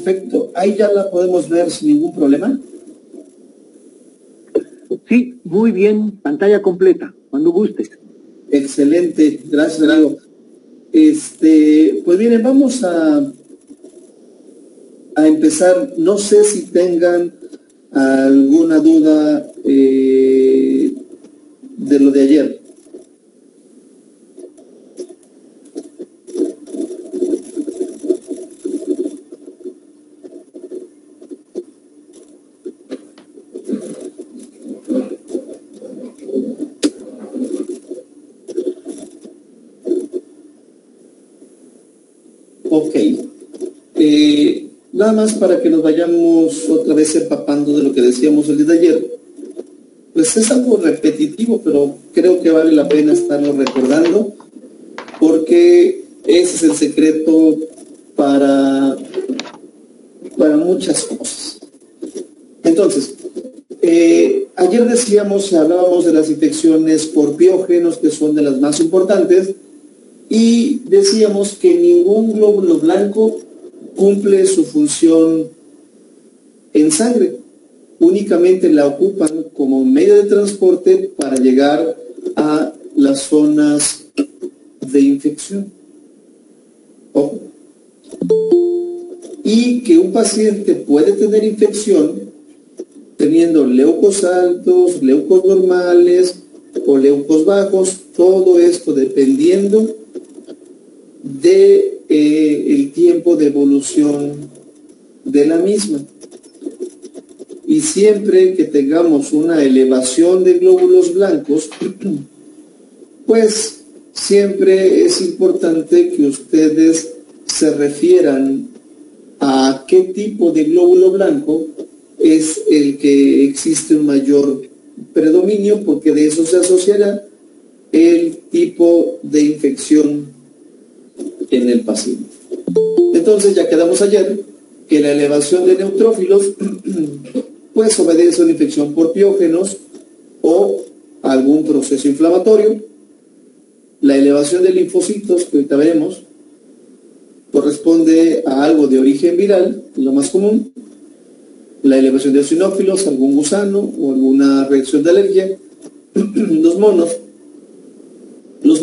Perfecto. Ahí ya la podemos ver sin ningún problema. Sí, muy bien. Pantalla completa, cuando guste. Excelente. Gracias, amigo. Pues miren, vamos a empezar. No sé si tengan alguna duda de lo de ayer. Ok. Nada más para que nos vayamos otra vez empapando de lo que decíamos el día de ayer. Pues es algo repetitivo, pero creo que vale la pena estarlo recordando, porque ese es el secreto para muchas cosas. Entonces, ayer hablábamos de las infecciones por piógenos, que son de las más importantes, y decíamos que ningún glóbulo blanco cumple su función en sangre. Únicamente la ocupan como medio de transporte para llegar a las zonas de infección. Ojo. Y que un paciente puede tener infección teniendo leucos altos, leucos normales o leucos bajos, todo esto dependiendo de el tiempo de evolución de la misma. Y siempre que tengamos una elevación de glóbulos blancos, pues siempre es importante que ustedes se refieran a qué tipo de glóbulo blanco es el que existe un mayor predominio, porque de eso se asociará el tipo de infección en el paciente. Entonces ya quedamos ayer que la elevación de neutrófilos pues obedece a una infección por piógenos o algún proceso inflamatorio. La elevación de linfocitos, que ahorita veremos, corresponde a algo de origen viral, lo más común. La elevación de eosinófilos, algún gusano o alguna reacción de alergia. Los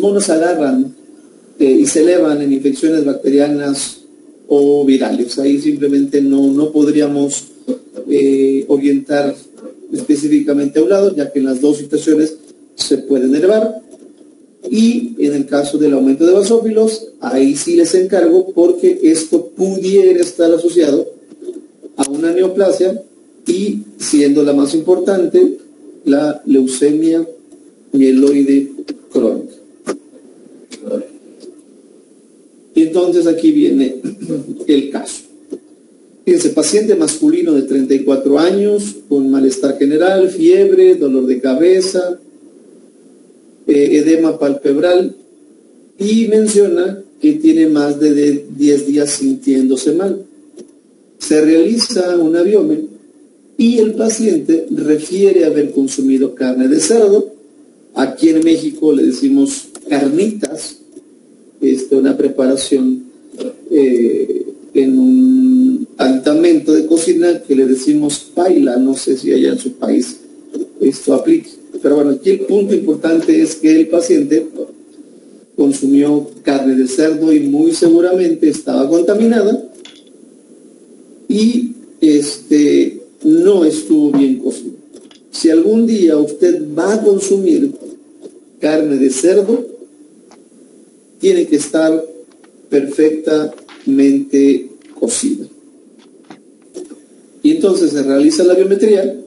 monos agarran y se elevan en infecciones bacterianas o virales. Ahí simplemente no podríamos orientar específicamente a un lado, ya que en las dos situaciones se pueden elevar. Y en el caso del aumento de basófilos, ahí sí les encargo, porque esto pudiera estar asociado a una neoplasia y, siendo la más importante, la leucemia mieloide crónica. Y entonces aquí viene el caso. Fíjense, paciente masculino de 34 años, con malestar general, fiebre, dolor de cabeza, edema palpebral, y menciona que tiene más de 10 días sintiéndose mal. Se realiza una biome y el paciente refiere haber consumido carne de cerdo. Aquí en México le decimos carnitas, una preparación en un aditamento de cocina que le decimos paila. No sé si allá en su país esto aplica, pero bueno, aquí el punto importante es que el paciente consumió carne de cerdo y muy seguramente estaba contaminada y no estuvo bien cocido. Si algún día usted va a consumir carne de cerdo, tiene que estar perfectamente cocida. Y entonces se realiza la biometría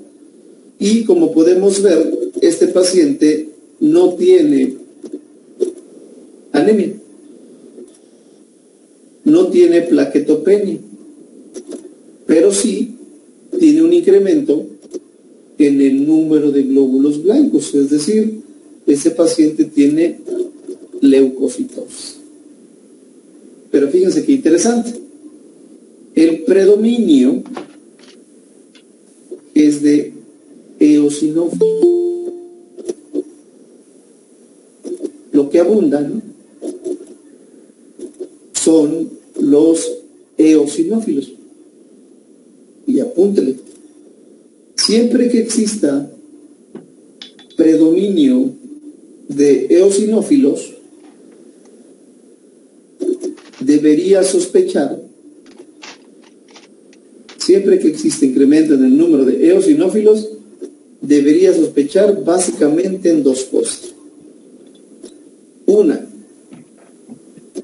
y, como podemos ver, este paciente no tiene anemia, no tiene plaquetopenia, pero sí tiene un incremento en el número de glóbulos blancos, es decir, ese paciente tiene leucocitosis. Pero fíjense qué interesante. El predominio es de eosinófilos. Lo que abundan son los eosinófilos. apúntele. Siempre que exista predominio de eosinófilos, debería sospechar, siempre que existe incremento en el número de eosinófilos, debería sospechar básicamente en dos cosas.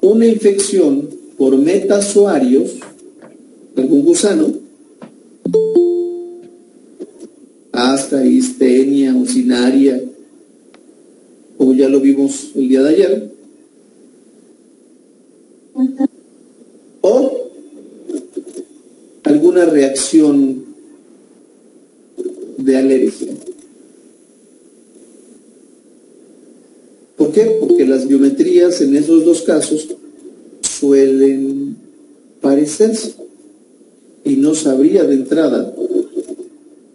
Una infección por metazoarios, algún gusano, hasta Istenia, Ucinaria, como ya lo vimos el día de ayer, o alguna reacción de alergia. ¿Por qué? Porque las biometrías en esos dos casos suelen parecerse y no sabría de entrada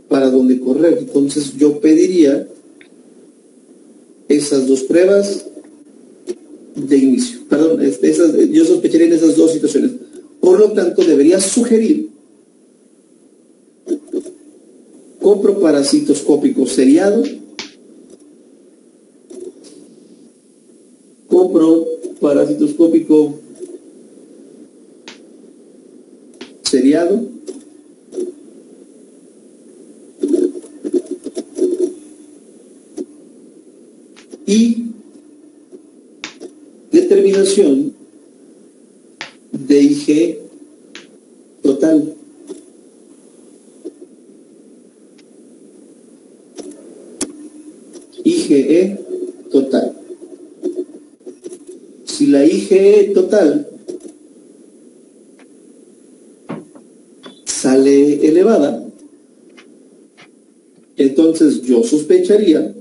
para dónde correr. Entonces yo pediría esas dos pruebas de inicio. Perdón, yo sospecharía en esas dos situaciones. Por lo tanto, debería sugerir coproparasitoscópico seriado, coproparasitoscópico seriado, y determinación de IgE total. IgE total. Si la IgE total sale elevada, entonces yo sospecharía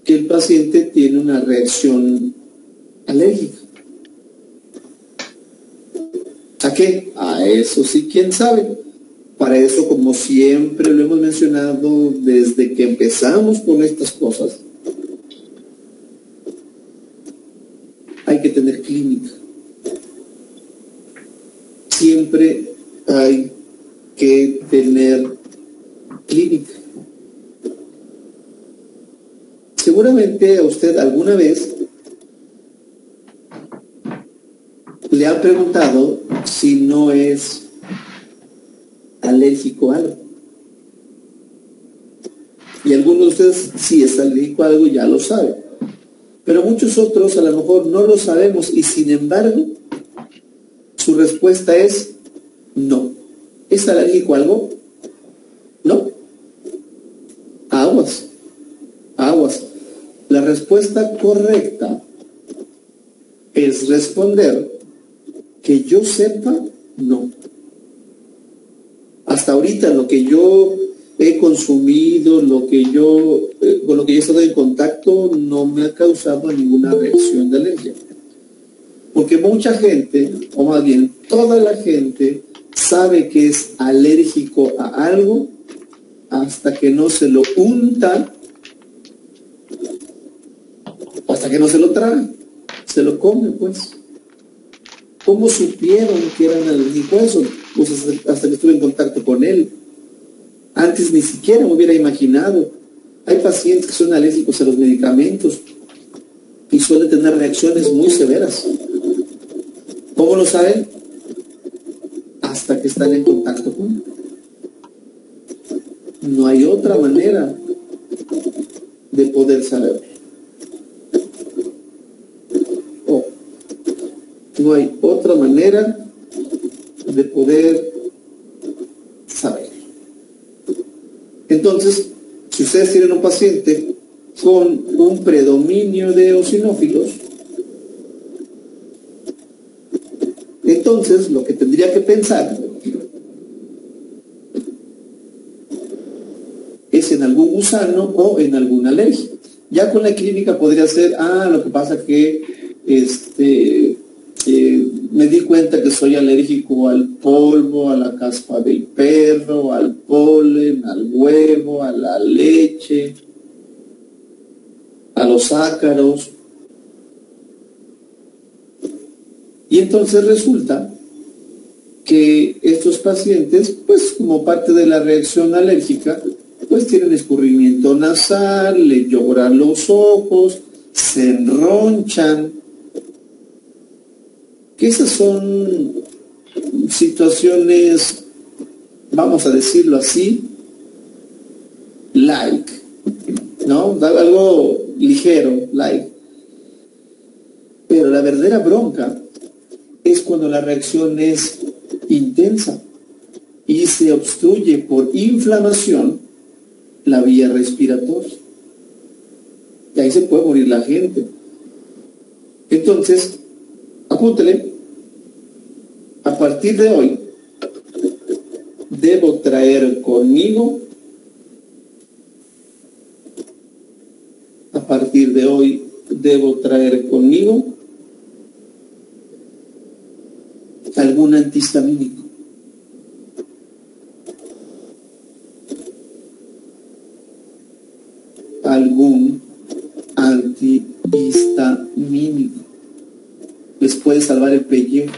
que el paciente tiene una reacción alérgica. ¿A qué? A eso sí, quién sabe. Para eso, como siempre lo hemos mencionado desde que empezamos con estas cosas, hay que tener clínica. Siempre hay que tener clínica. Seguramente a usted alguna vez le han preguntado si no es alérgico a algo. Y algunos de ustedes, si es alérgico a algo, ya lo saben. Pero muchos otros a lo mejor no lo sabemos y sin embargo su respuesta es no. ¿Es alérgico a algo? No. Aguas. Aguas. La respuesta correcta es responder que yo sepa, no. Hasta ahorita lo que yo he consumido, con lo que yo he estado en contacto, no me ha causado ninguna reacción de alergia. Porque mucha gente, o más bien toda la gente, sabe que es alérgico a algo hasta que no se lo unta, hasta que no se lo traga, se lo come, pues. ¿Cómo supieron que eran alérgicos a eso? Pues hasta que estuve en contacto con él. Antes ni siquiera me hubiera imaginado. Hay pacientes que son alérgicos a los medicamentos y suelen tener reacciones muy severas. ¿Cómo lo saben? Hasta que están en contacto con él. No hay otra manera de poder saberlo. No hay otra manera de poder saber. Entonces, si ustedes tienen un paciente con un predominio de eosinófilos, entonces lo que tendría que pensar es en algún gusano o en alguna alergia. Ya con la clínica podría ser, lo que pasa que me di cuenta que soy alérgico al polvo, a la caspa del perro, al polen, al huevo, a la leche, a los ácaros. Y entonces resulta que estos pacientes, pues como parte de la reacción alérgica, pues tienen escurrimiento nasal, le lloran los ojos, se enronchan, que esas son situaciones, vamos a decirlo así, like, ¿no? Algo ligero, like. Pero la verdadera bronca es cuando la reacción es intensa y se obstruye por inflamación la vía respiratoria. Y ahí se puede morir la gente. Entonces, apúntele, a partir de hoy, debo traer conmigo, a partir de hoy, debo traer conmigo algún antihistamínico. Algún antihistamínico. Les puede salvar el pellejo.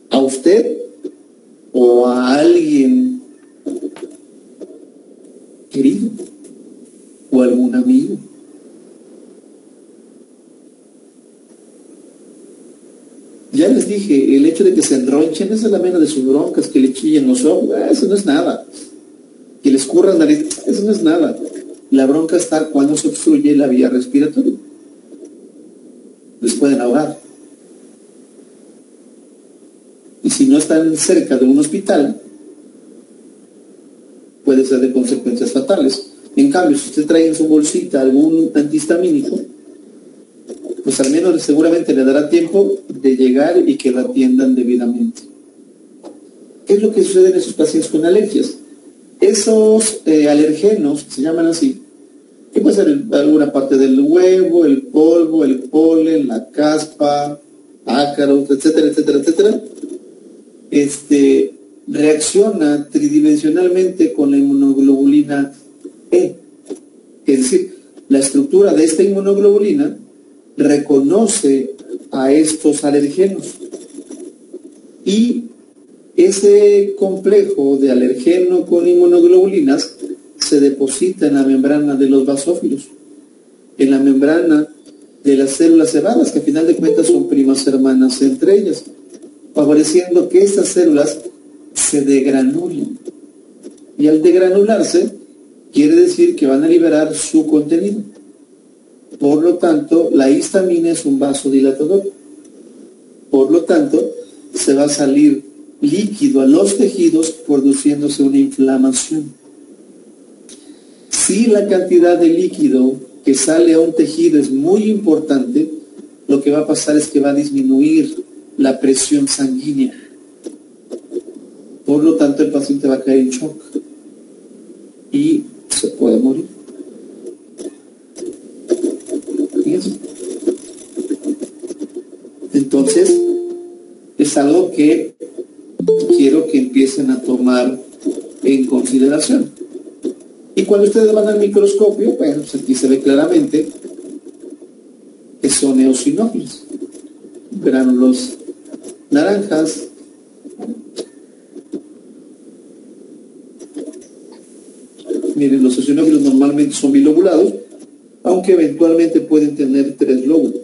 A usted o a alguien querido o algún amigo. Ya les dije, el hecho de que se enronchen, esa es la menos de sus broncas, que le chillen los ojos, eso no es nada. Que les curran nariz, eso no es nada. La bronca está cuando se obstruye la vía respiratoria. Les pueden ahogar. Y si no están cerca de un hospital, puede ser de consecuencias fatales. En cambio, si usted trae en su bolsita algún antihistamínico, pues al menos seguramente le dará tiempo de llegar y que la atiendan debidamente. ¿Qué es lo que sucede en esos pacientes con alergias? Esos alergenos, se llaman así, que puede ser alguna parte del huevo, el polvo, el polen, la caspa, ácaros, etcétera, etcétera, etcétera, reacciona tridimensionalmente con la inmunoglobulina E. Es decir, la estructura de esta inmunoglobulina reconoce a estos alergenos y ese complejo de alergeno con inmunoglobulinas se deposita en la membrana de los basófilos, en la membrana de las células cebadas, que a final de cuentas son primas hermanas entre ellas, favoreciendo que estas células se degranulen. Y al degranularse, quiere decir que van a liberar su contenido. Por lo tanto, la histamina es un vasodilatador. Por lo tanto, se va a salir líquido a los tejidos produciéndose una inflamación. Si la cantidad de líquido que sale a un tejido es muy importante, lo que va a pasar es que va a disminuir la presión sanguínea. Por lo tanto, el paciente va a caer en shock y se puede morir. Fíjense. Entonces, es algo que quiero que empiecen a tomar en consideración. Y cuando ustedes van al microscopio, bueno, pues aquí se ve claramente que son eosinófilos, gránulos naranjas, miren, los eosinófilos normalmente son bilobulados, aunque eventualmente pueden tener 3 lóbulos.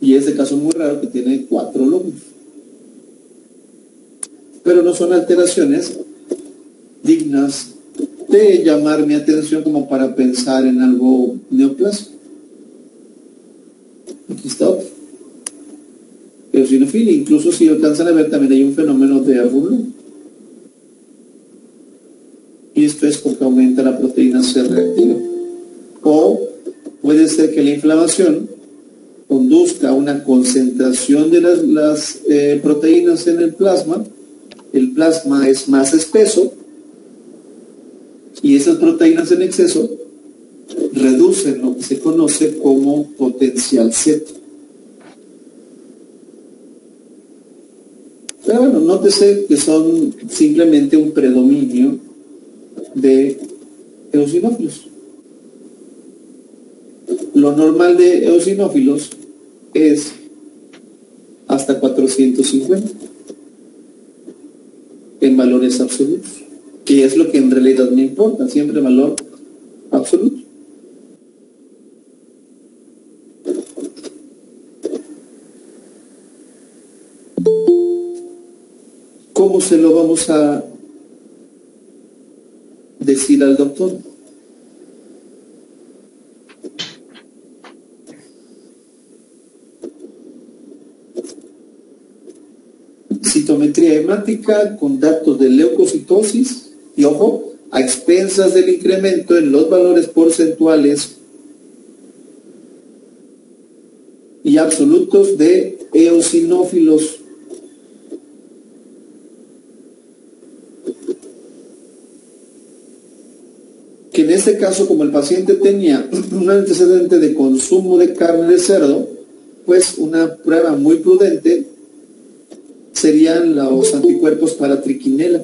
Y es de caso muy raro que tiene 4 lóbulos. Pero no son alteraciones dignas de llamar mi atención como para pensar en algo neoplásico. Aquí está otro. Eosinofilia, incluso si alcanzan a ver, también hay un fenómeno de Arrullo. Y esto es porque aumenta la proteína C reactiva. O puede ser que la inflamación conduzca a una concentración de las proteínas en el plasma. El plasma es más espeso y esas proteínas en exceso reducen lo que se conoce como potencial Z. Pero bueno, nótese que son simplemente un predominio de eosinófilos. Lo normal de eosinófilos es hasta 450 en valores absolutos, que es lo que en realidad me importa, siempre valor absoluto. ¿Cómo se lo vamos a decir al doctor? Citometría hemática con datos de leucocitosis y, ojo, a expensas del incremento en los valores porcentuales y absolutos de eosinófilos. Que en este caso, como el paciente tenía un antecedente de consumo de carne de cerdo, pues una prueba muy prudente serían los anticuerpos para triquinela.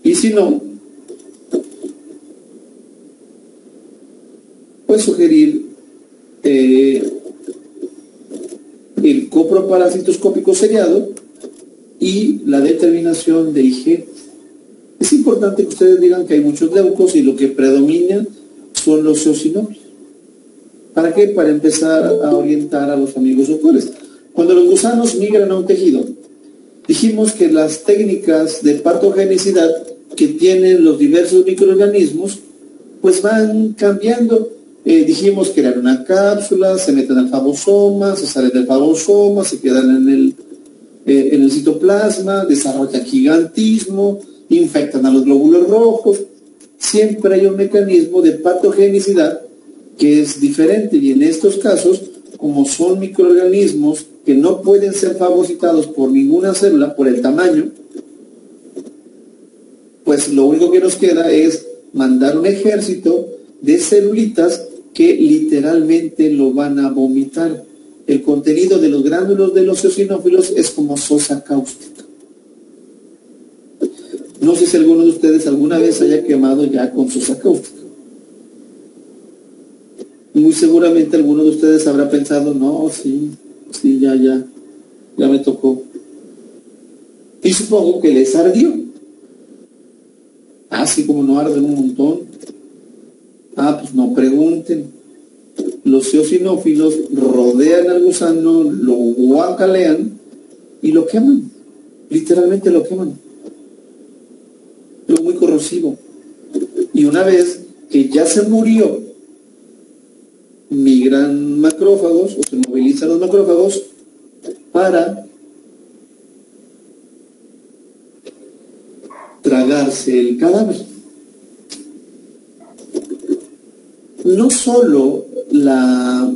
Y si no, pues sugerir el coproparasitoscópico seriado y la determinación de IG. Es importante que ustedes digan que hay muchos leucos y lo que predomina son los eosinófilos. ¿Para qué? Para empezar a orientar a los amigos doctores. Cuando los gusanos migran a un tejido, dijimos que las técnicas de patogenicidad que tienen los diversos microorganismos, pues van cambiando. Dijimos que eran una cápsula, se meten al fagosoma, se salen del fagosoma, se quedan en el citoplasma, desarrollan gigantismo, infectan a los glóbulos rojos. Siempre hay un mecanismo de patogenicidad que es diferente, y en estos casos, como son microorganismos que no pueden ser fagocitados por ninguna célula por el tamaño, pues lo único que nos queda es mandar un ejército de celulitas que literalmente lo van a vomitar. El contenido de los gránulos de los eosinófilos es como sosa cáustica. No sé si alguno de ustedes alguna vez haya quemado ya con sosa cáustica. Muy seguramente alguno de ustedes habrá pensado, no, sí, ya me tocó. Y supongo que les ardió. Así como no arden un montón. Pues no pregunten. Los eosinófilos rodean al gusano, lo guacalean y lo queman. Literalmente lo queman. Es muy corrosivo. Y una vez que ya se murió, migran macrófagos o se movilizan los macrófagos para tragarse el cadáver. No solo la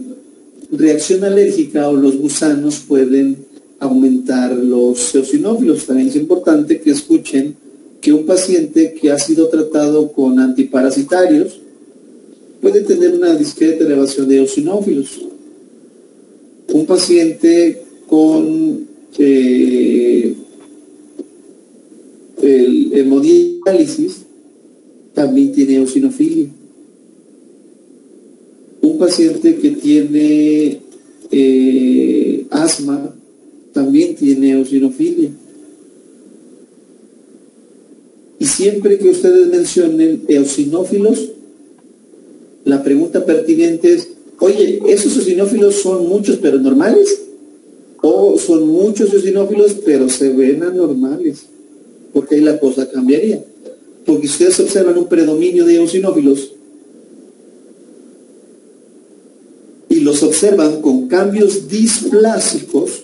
reacción alérgica o los gusanos pueden aumentar los eosinófilos, también es importante que escuchen que un paciente que ha sido tratado con antiparasitarios puede tener una discreta elevación de eosinófilos. Un paciente con el hemodiálisis también tiene eosinofilia. Un paciente que tiene asma también tiene eosinofilia. Y siempre que ustedes mencionen eosinófilos, la pregunta pertinente es, oye, ¿esos eosinófilos son muchos pero normales? ¿O son muchos eosinófilos pero se ven anormales? Porque ahí la cosa cambiaría. Porque si ustedes observan un predominio de eosinófilos y los observan con cambios displásicos,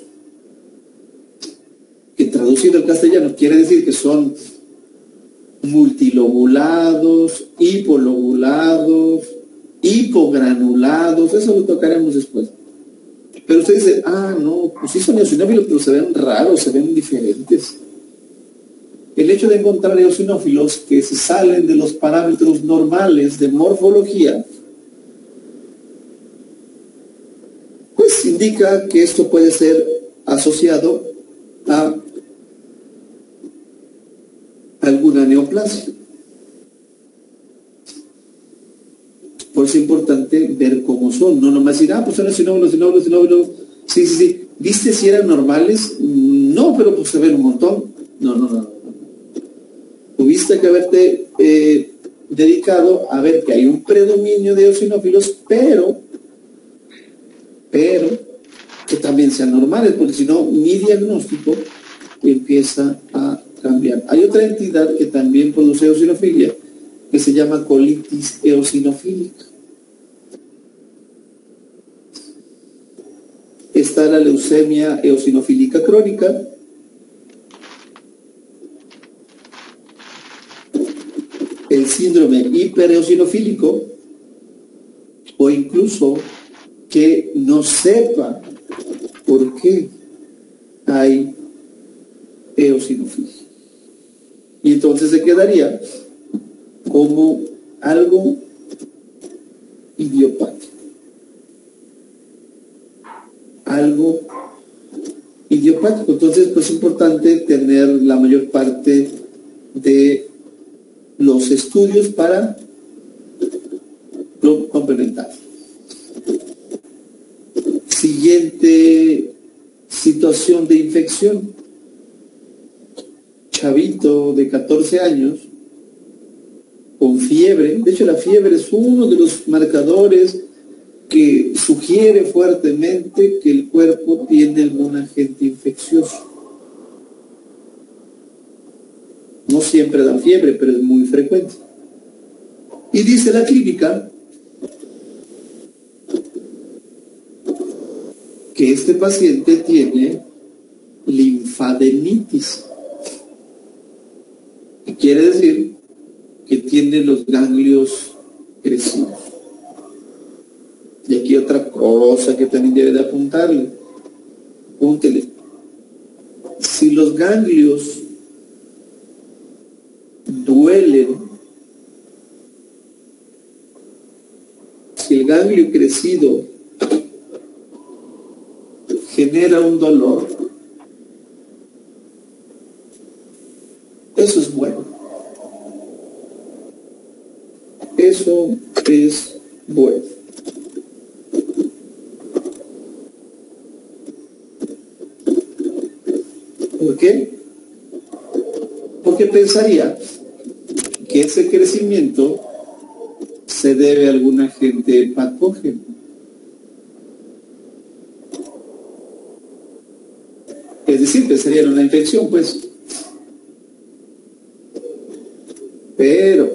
que traducido al castellano quiere decir que son multilobulados, hipolobulados, hipogranulados, eso lo tocaremos después. Pero usted dice, no, pues sí son eosinófilos, pero se ven raros, se ven diferentes. El hecho de encontrar eosinófilos que se salen de los parámetros normales de morfología, pues indica que esto puede ser asociado a alguna neoplasia. Por eso es importante son, no nomás decir, pues son eosinófilos. Sí. ¿Viste si eran normales? No, pero pues se ven un montón. No. Tuviste que haberte dedicado a ver que hay un predominio de eosinófilos, pero que también sean normales, porque si no, mi diagnóstico empieza a cambiar. Hay otra entidad que también produce eosinofilia, que se llama colitis eosinofílica. Está la leucemia eosinofílica crónica, el síndrome hipereosinofílico, o incluso que no sepa por qué hay eosinofilia. Y entonces se quedaría como algo idiopático. Entonces, pues es importante tener la mayor parte de los estudios para complementar. Siguiente situación de infección. Chavito de 14 años con fiebre. De hecho, la fiebre es uno de los marcadores que sugiere fuertemente que el cuerpo tiene algún agente infeccioso. No siempre da fiebre, pero es muy frecuente. Y dice la clínica que este paciente tiene linfadenitis. Y quiere decir que tiene los ganglios crecidos. Y aquí otra cosa que también debe de apúntele. Si los ganglios duelen, si el ganglio crecido genera un dolor, eso es bueno. Eso es bueno. ¿Por qué? Porque pensaría que ese crecimiento se debe a algún agente patógeno. Es decir, pensaría en una infección, pues. Pero,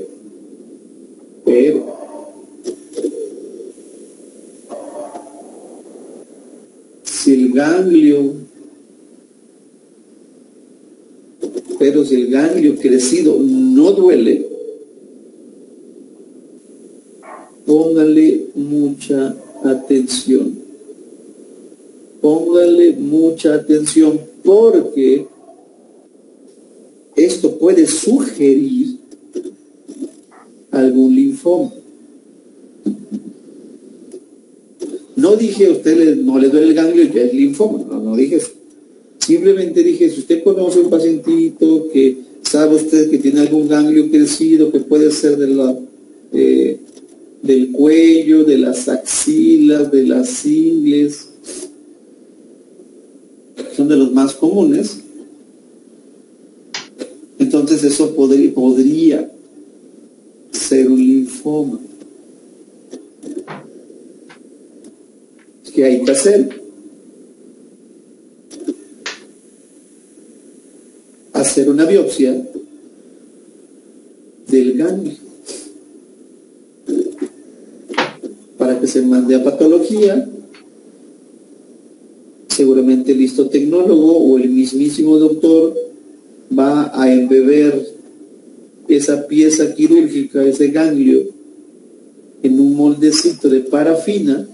si el ganglio crecido no duele, póngale mucha atención. Póngale mucha atención porque esto puede sugerir algún linfoma. No dije a usted no le duele el ganglio, ya es linfoma. No dije eso. Simplemente dije, si usted conoce un pacientito que sabe usted que tiene algún ganglio crecido, que puede ser del cuello, de las axilas, de las ingles, son de los más comunes, entonces eso podría ser un linfoma. ¿Qué hay que hacer? Hacer una biopsia del ganglio para que se mande a patología. Seguramente el histotecnólogo o el mismísimo doctor va a embeber esa pieza quirúrgica, ese ganglio, en un moldecito de parafina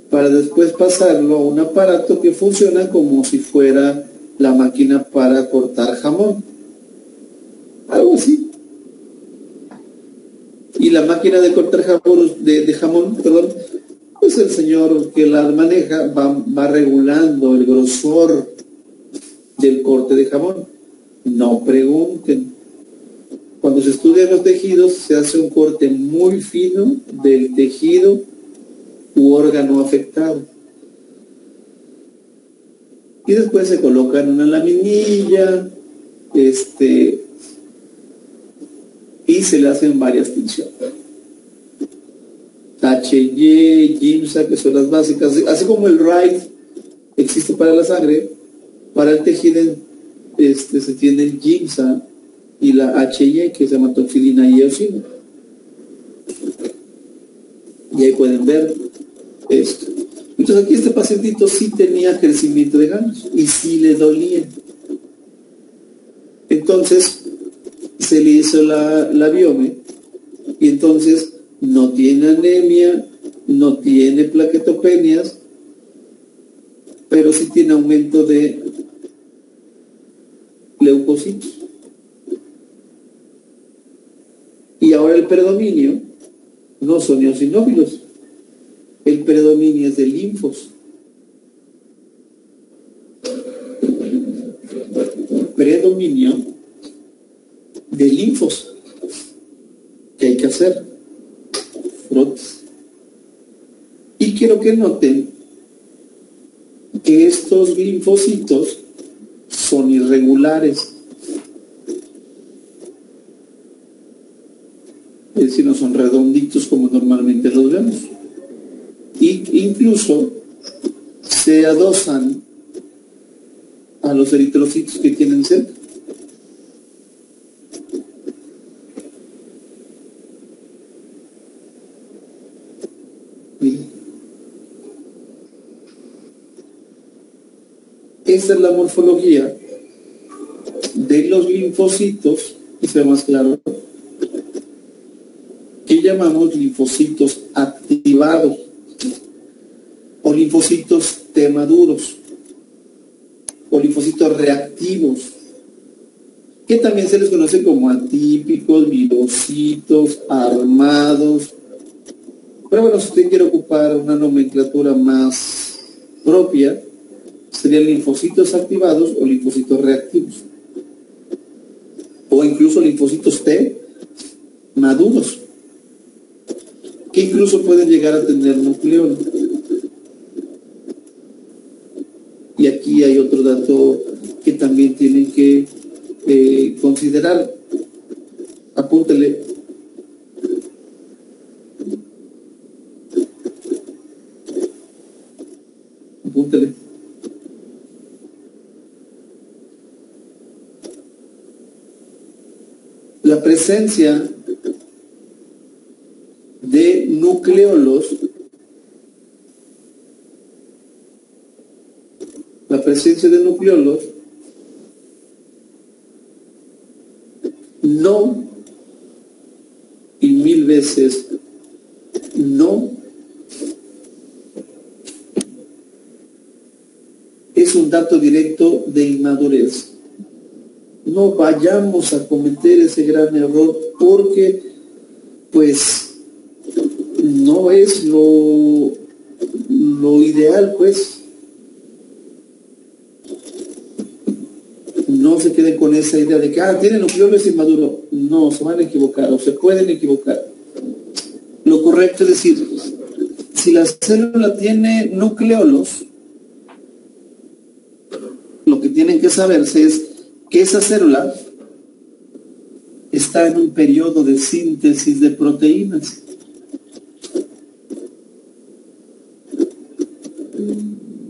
para después pasarlo a un aparato que funciona como si fuera la máquina para cortar jamón. Algo así. Y la máquina de cortar jamón, pues el señor que la maneja va regulando el grosor del corte de jamón. No pregunten, Cuando se estudian los tejidos, se hace un corte muy fino del tejido u órgano afectado. Y después se coloca en una laminilla, y se le hacen varias tinciones. HY, GIMSA, que son las básicas, así como el RIDE existe para la sangre, para el tejido se tiene el GIMSA y la HY, que se llama toxilina y eosina. Y ahí pueden ver esto. Entonces aquí este pacientito sí tenía crecimiento de ganos y sí le dolía. Entonces se le hizo la biome y entonces no tiene anemia, no tiene plaquetopenias, pero sí tiene aumento de leucocitos. Y ahora el predominio no son eosinófilos, el predominio es de linfos. Predominio de linfos. ¿Qué hay que hacer? Frotes. Y quiero que noten que estos linfocitos son irregulares. Es decir, no son redonditos como normalmente los vemos. Y incluso se adosan a los eritrocitos que tienen cerca. Miren. Esta es la morfología de los linfocitos, que sea más claro, que llamamos linfocitos activados o linfocitos T maduros o linfocitos reactivos, que también se les conoce como atípicos, virocitos, armados. Pero bueno, si usted quiere ocupar una nomenclatura más propia, serían linfocitos activados o linfocitos reactivos, o incluso linfocitos T maduros, que incluso pueden llegar a tener nucleolo. Y aquí hay otro dato que también tienen que considerar. Apúntele. Apúntele. La presencia de nucleolos, no, y 1000 veces no, es un dato directo de inmadurez. No vayamos a cometer ese gran error porque pues no es lo ideal, pues. No se queden con esa idea de que tiene nucleolos inmaduro. No, se van a equivocar o se pueden equivocar. Lo correcto es decir, si la célula tiene nucleolos, lo que tienen que saberse es que esa célula está en un periodo de síntesis de proteínas.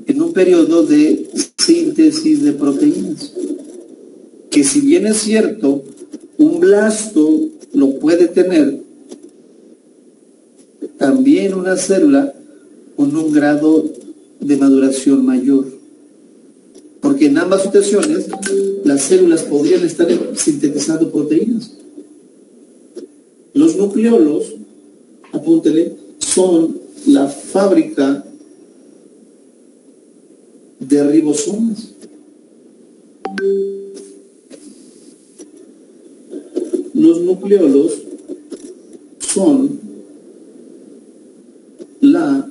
En un periodo de síntesis de proteínas. Que si bien es cierto, un blasto lo puede tener, también una célula con un grado de maduración mayor. Porque en ambas situaciones las células podrían estar sintetizando proteínas. Los nucleolos, apúntele, son la fábrica de ribosomas. Los nucleolos son la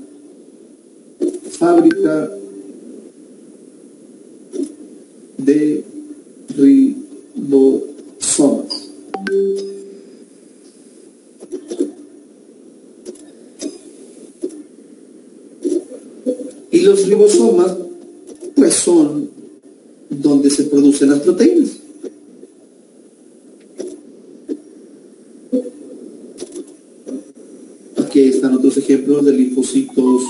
fábrica de ribosomas. Y los ribosomas, pues son donde se producen las proteínas. Aquí están otros ejemplos de linfocitos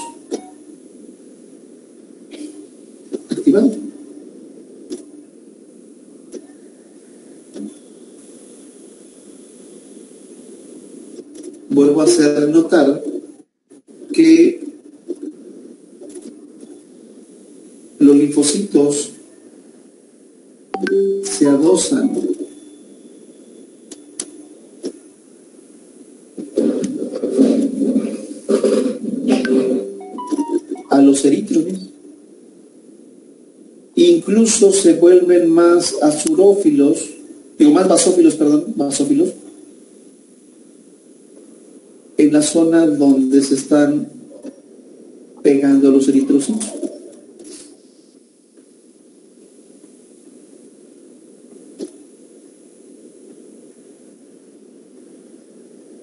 activados. Vuelvo a hacer notar que los linfocitos se adosan a los erítricos, incluso se vuelven más basófilos, en la zona donde se están pegando los eritrocitos.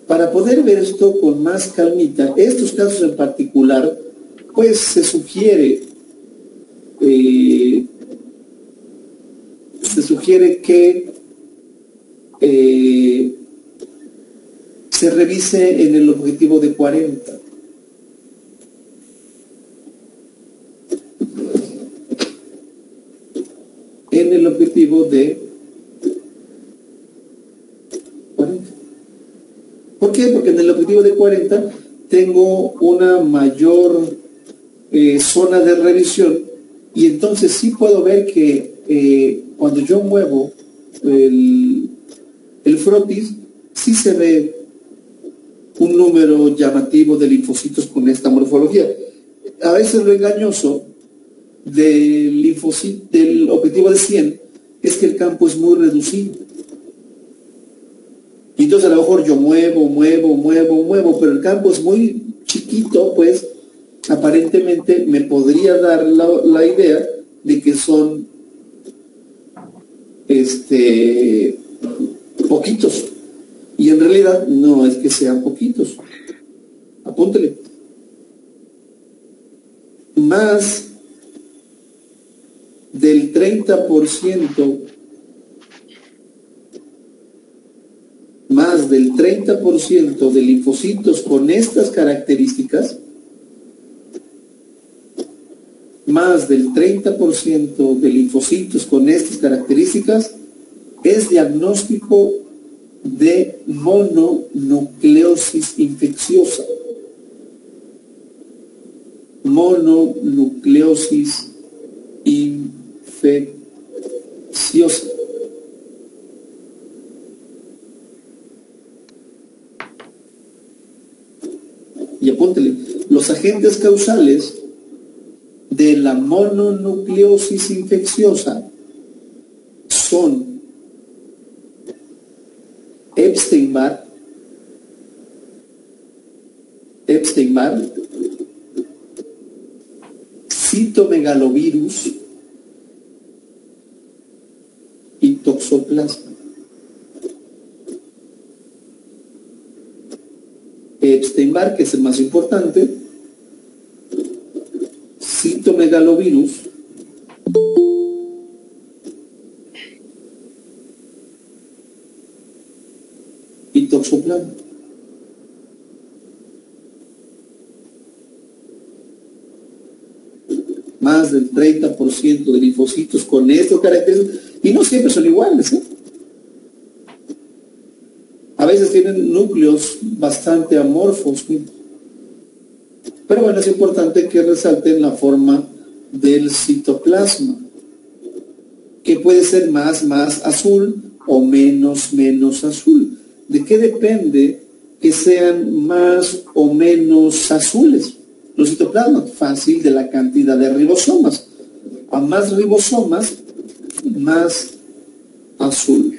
Para poder ver esto con más calmita, estos casos en particular, pues se sugiere que se revise en el objetivo de 40. En el objetivo de 40. ¿Por qué? Porque en el objetivo de 40 tengo una mayor zona de revisión y entonces sí puedo ver que cuando yo muevo el frotis, sí se ve un número llamativo de linfocitos con esta morfología. A veces lo engañoso del objetivo de 100 es que el campo es muy reducido. Y entonces a lo mejor yo muevo, pero el campo es muy chiquito, pues aparentemente me podría dar la idea de que son poquitos. Y en realidad no es que sean poquitos. Apúntele. Más del 30%, de linfocitos con estas características, es diagnóstico de mononucleosis infecciosa. Mononucleosis infecciosa. Y apúntele, los agentes causales de la mononucleosis infecciosa son Epstein-Barr, citomegalovirus y toxoplasma. Epstein-Barr, que es el más importante, citomegalovirus y toxoplasma. Más del 30% de linfocitos con estos caracteres, y no siempre son iguales, ¿eh? A veces tienen núcleos bastante amorfos, ¿sí? Pero bueno, es importante que resalten la forma del citoplasma, que puede ser más azul o menos azul. ¿De qué depende que sean más o menos azules los citoplasmas? Fácil, de la cantidad de ribosomas. A más ribosomas, más azul.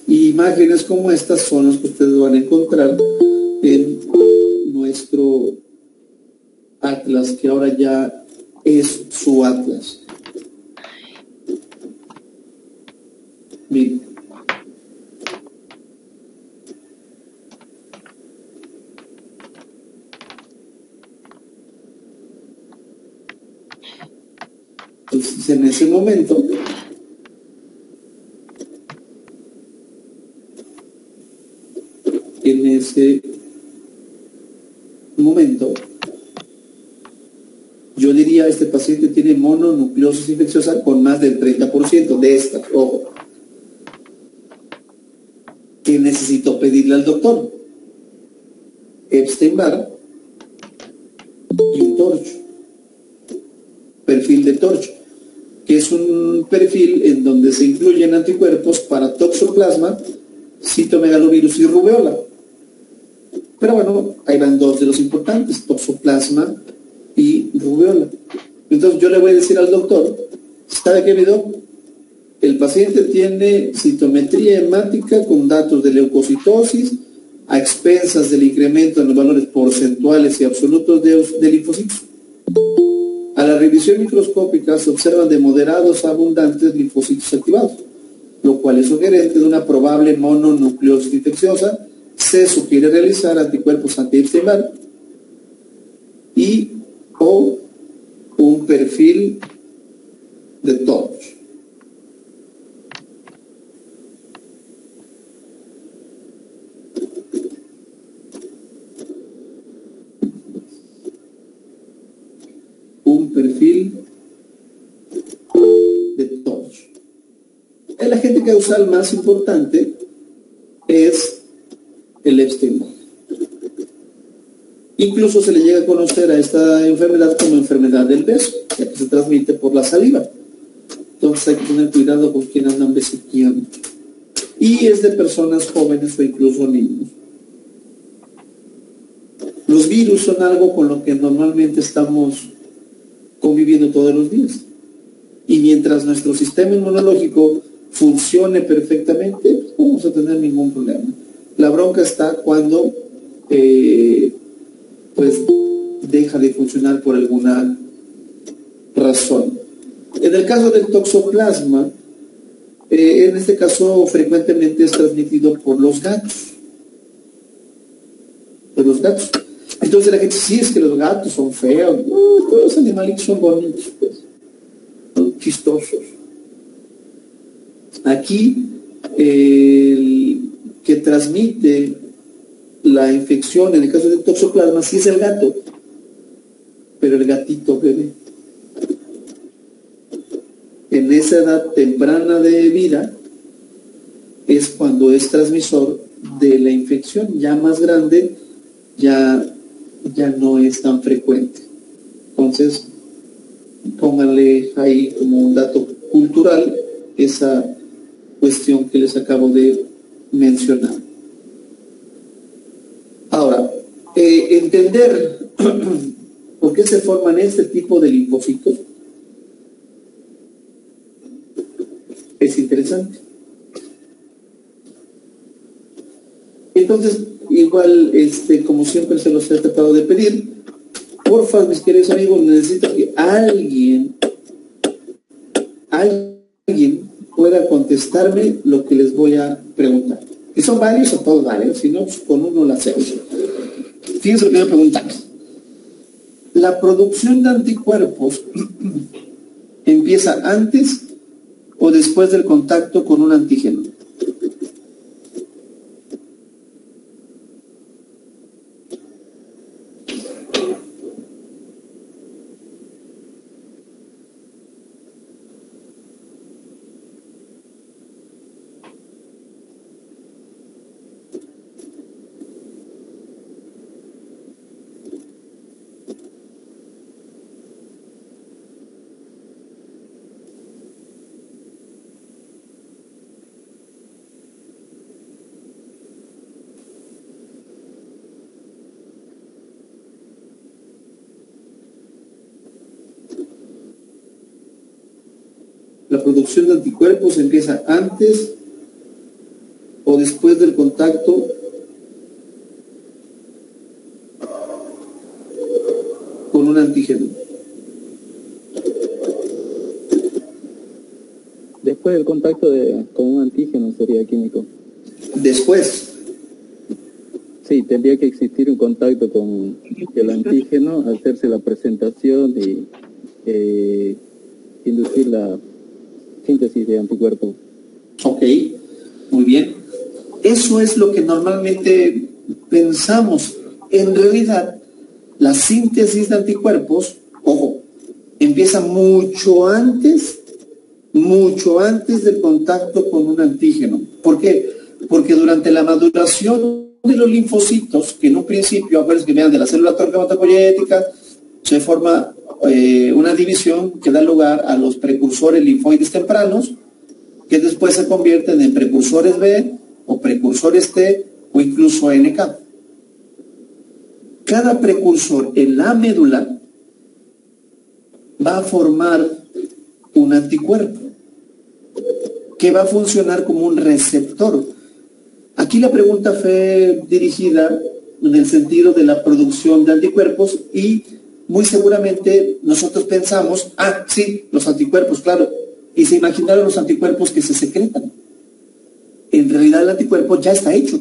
Y imágenes como estas son las que ustedes van a encontrar en nuestro atlas, que ahora ya es su atlas. Miren. Entonces, en ese momento, yo diría, este paciente tiene mononucleosis infecciosa con más del 30% de esta, ojo. ¿Qué necesito pedirle al doctor? Epstein-Barr y un torcho. Perfil de torcho, que es un perfil en donde se incluyen anticuerpos para toxoplasma, citomegalovirus y rubeola. Pero bueno, ahí van dos de los importantes, toxoplasma y rubeola. Entonces yo le voy a decir al doctor, ¿sabe qué, mi doc? El paciente tiene citometría hemática con datos de leucocitosis a expensas del incremento en los valores porcentuales y absolutos de linfocitos. A la revisión microscópica se observan de moderados a abundantes linfocitos activados, lo cual es sugerente de una probable mononucleosis infecciosa. Se sugiere realizar anticuerpos anti-Epstein-Barr y o un perfil de TORCH. Un perfil de TORCH. El agente causal más importante es el Epstein-Barr. Incluso se le llega a conocer a esta enfermedad como enfermedad del beso, ya que se transmite por la saliva. Entonces hay que tener cuidado con quien andan besuqueando. Y es de personas jóvenes o incluso niños. Los virus son algo con lo que normalmente estamos conviviendo todos los días. Y mientras nuestro sistema inmunológico funcione perfectamente, pues no vamos a tener ningún problema. La bronca está cuando pues deja de funcionar por alguna razón. En el caso del toxoplasma, en este caso frecuentemente es transmitido por los gatos. Por los gatos. Entonces la gente, sí, es que los gatos son feos. No, todos los animalitos son bonitos, pues. Son chistosos. Aquí, el que transmite la infección, en el caso del toxoplasma, sí es el gato, pero el gatito bebé. En esa edad temprana de vida es cuando es transmisor de la infección. Ya más grande, ya no es tan frecuente. Entonces, pónganle ahí como un dato cultural esa cuestión que les acabo de mencionar. Ahora, entender por qué se forman este tipo de linfocitos es interesante. Entonces, igual, como siempre se los he tratado de pedir, porfa, mis queridos amigos, necesito que alguien pueda contestarme lo que les voy a preguntar. Y son varios o todos varios, si no, pues con uno la hacemos. Fíjense lo que voy a preguntar. ¿La producción de anticuerpos empieza antes o después del contacto con un antígeno? La producción de anticuerpos empieza antes o después del contacto con un antígeno. Después del contacto con un antígeno sería químico. Después. Sí, tendría que existir un contacto con el antígeno, hacerse la presentación y inducir la síntesis de anticuerpos. Ok, muy bien. Eso es lo que normalmente pensamos. En realidad, la síntesis de anticuerpos, ojo, empieza mucho antes del contacto con un antígeno. ¿Por qué? Porque durante la maduración de los linfocitos, que en un principio, acuérdense que vean de la célula tronco hematopoyética, se forma una división que da lugar a los precursores linfoides tempranos, que después se convierten en precursores B o precursores T o incluso NK. Cada precursor en la médula va a formar un anticuerpo que va a funcionar como un receptor. Aquí la pregunta fue dirigida en el sentido de la producción de anticuerpos y muy seguramente nosotros pensamos, sí, los anticuerpos, claro, y se imaginaron los anticuerpos que se secretan. En realidad el anticuerpo ya está hecho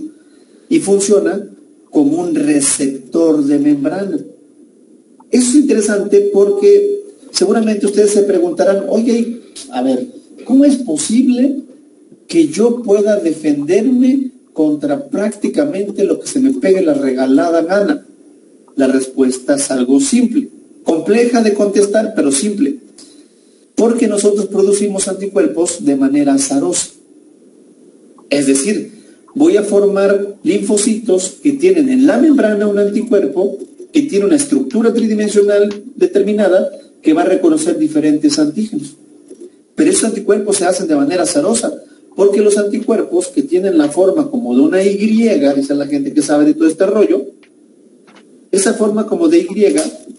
y funciona como un receptor de membrana. Eso es interesante porque seguramente ustedes se preguntarán, oye, a ver, ¿cómo es posible que yo pueda defenderme contra prácticamente lo que se me pegue la regalada gana? La respuesta es algo simple, compleja de contestar, pero simple. Porque nosotros producimos anticuerpos de manera azarosa. Es decir, voy a formar linfocitos que tienen en la membrana un anticuerpo que tiene una estructura tridimensional determinada que va a reconocer diferentes antígenos. Pero esos anticuerpos se hacen de manera azarosa, porque los anticuerpos que tienen la forma como de una Y, dice la gente que sabe de todo este rollo, esa forma como de Y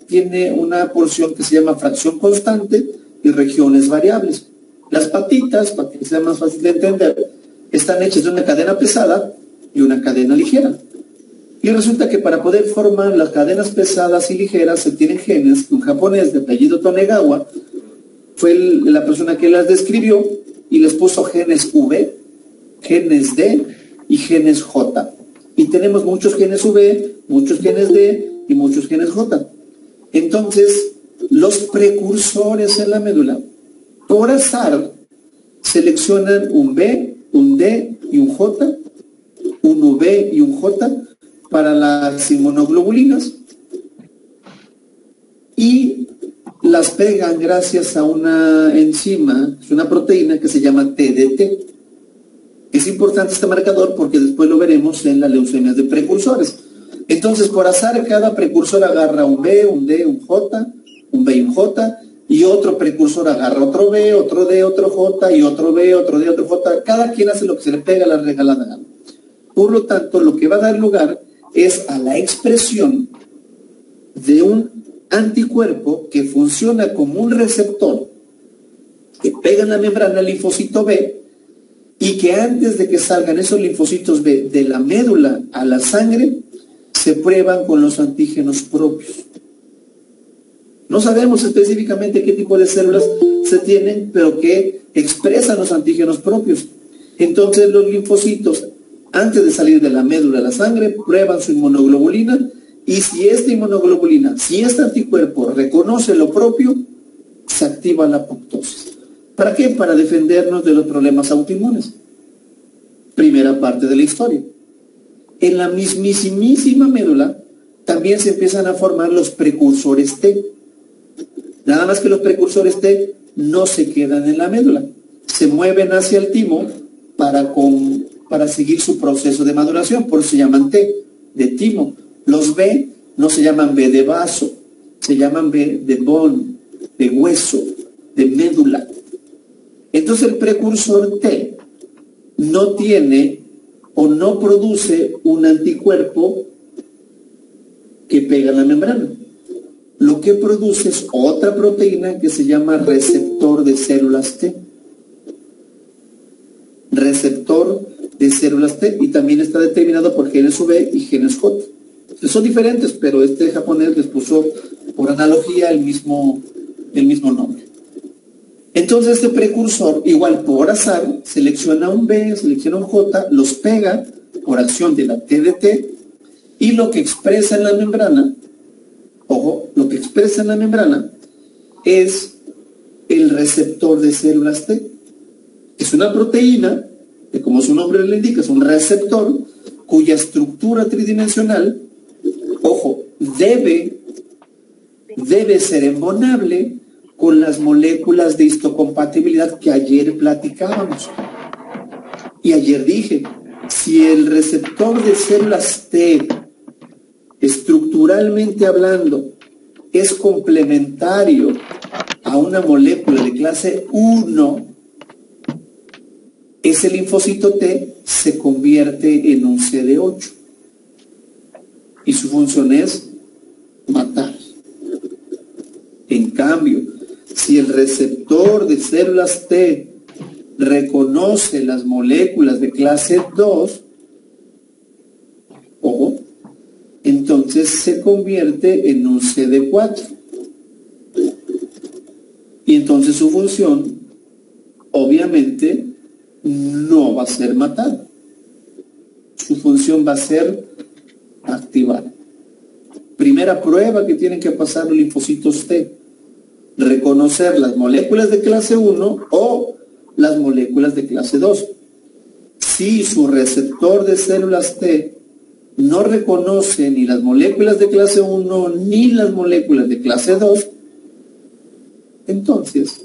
tiene una porción que se llama fracción constante y regiones variables. Las patitas, para que sea más fácil de entender, están hechas de una cadena pesada y una cadena ligera. Y resulta que para poder formar las cadenas pesadas y ligeras se tienen genes. Un japonés de apellido Tonegawa fue la persona que las describió y les puso genes V, genes D y genes J. Y tenemos muchos genes V, muchos genes D y muchos genes J. Entonces, los precursores en la médula, por azar, seleccionan un B, un D y un J, un V y un J para las inmunoglobulinas y las pegan gracias a una enzima, es una proteína que se llama TDT. Es importante este marcador porque después lo veremos en las leucemias de precursores. Entonces, por azar, cada precursor agarra un B, un D, un J, un B y un J, y otro precursor agarra otro B, otro D, otro J, y otro B, otro D, otro J. Cada quien hace lo que se le pega a la regalada gana. Por lo tanto, lo que va a dar lugar es a la expresión de un anticuerpo que funciona como un receptor que pega en la membrana al linfocito B y que antes de que salgan esos linfocitos B de la médula a la sangre, se prueban con los antígenos propios. No sabemos específicamente qué tipo de células se tienen, pero que expresan los antígenos propios. Entonces los linfocitos, antes de salir de la médula a la sangre, prueban su inmunoglobulina y si esta inmunoglobulina, si este anticuerpo reconoce lo propio, se activa la apoptosis. ¿Para qué? Para defendernos de los problemas autoinmunes. Primera parte de la historia. En la mismísima médula también se empiezan a formar los precursores T. Nada más que los precursores T no se quedan en la médula. Se mueven hacia el timo para seguir su proceso de maduración. Por eso se llaman T, de timo. Los B no se llaman B de vaso, se llaman B de bone, de hueso, de médula. Entonces el precursor T no tiene o no produce un anticuerpo que pega en la membrana. Lo que produce es otra proteína que se llama receptor de células T. Receptor de células T, y también está determinado por genes V y genes J. Son diferentes, pero este japonés les puso por analogía el mismo nombre. Entonces este precursor, igual por azar, selecciona un B, selecciona un J, los pega por acción de la TDT, y lo que expresa en la membrana, ojo, lo que expresa en la membrana es el receptor de células T. Es una proteína que, como su nombre le indica, es un receptor cuya estructura tridimensional, ojo, debe ser embonable con las moléculas de histocompatibilidad que ayer platicábamos. Y ayer dije, si el receptor de células T, estructuralmente hablando, es complementario a una molécula de clase 1, ese linfocito T se convierte en un CD8. Y su función es matar. En cambio, si el receptor de células T reconoce las moléculas de clase 2, ojo, entonces se convierte en un CD4. Y entonces su función, obviamente, no va a ser matar. Su función va a ser activar. Primera prueba que tienen que pasar los linfocitos T: reconocer las moléculas de clase 1 o las moléculas de clase 2. Si su receptor de células T no reconoce ni las moléculas de clase 1 ni las moléculas de clase 2, entonces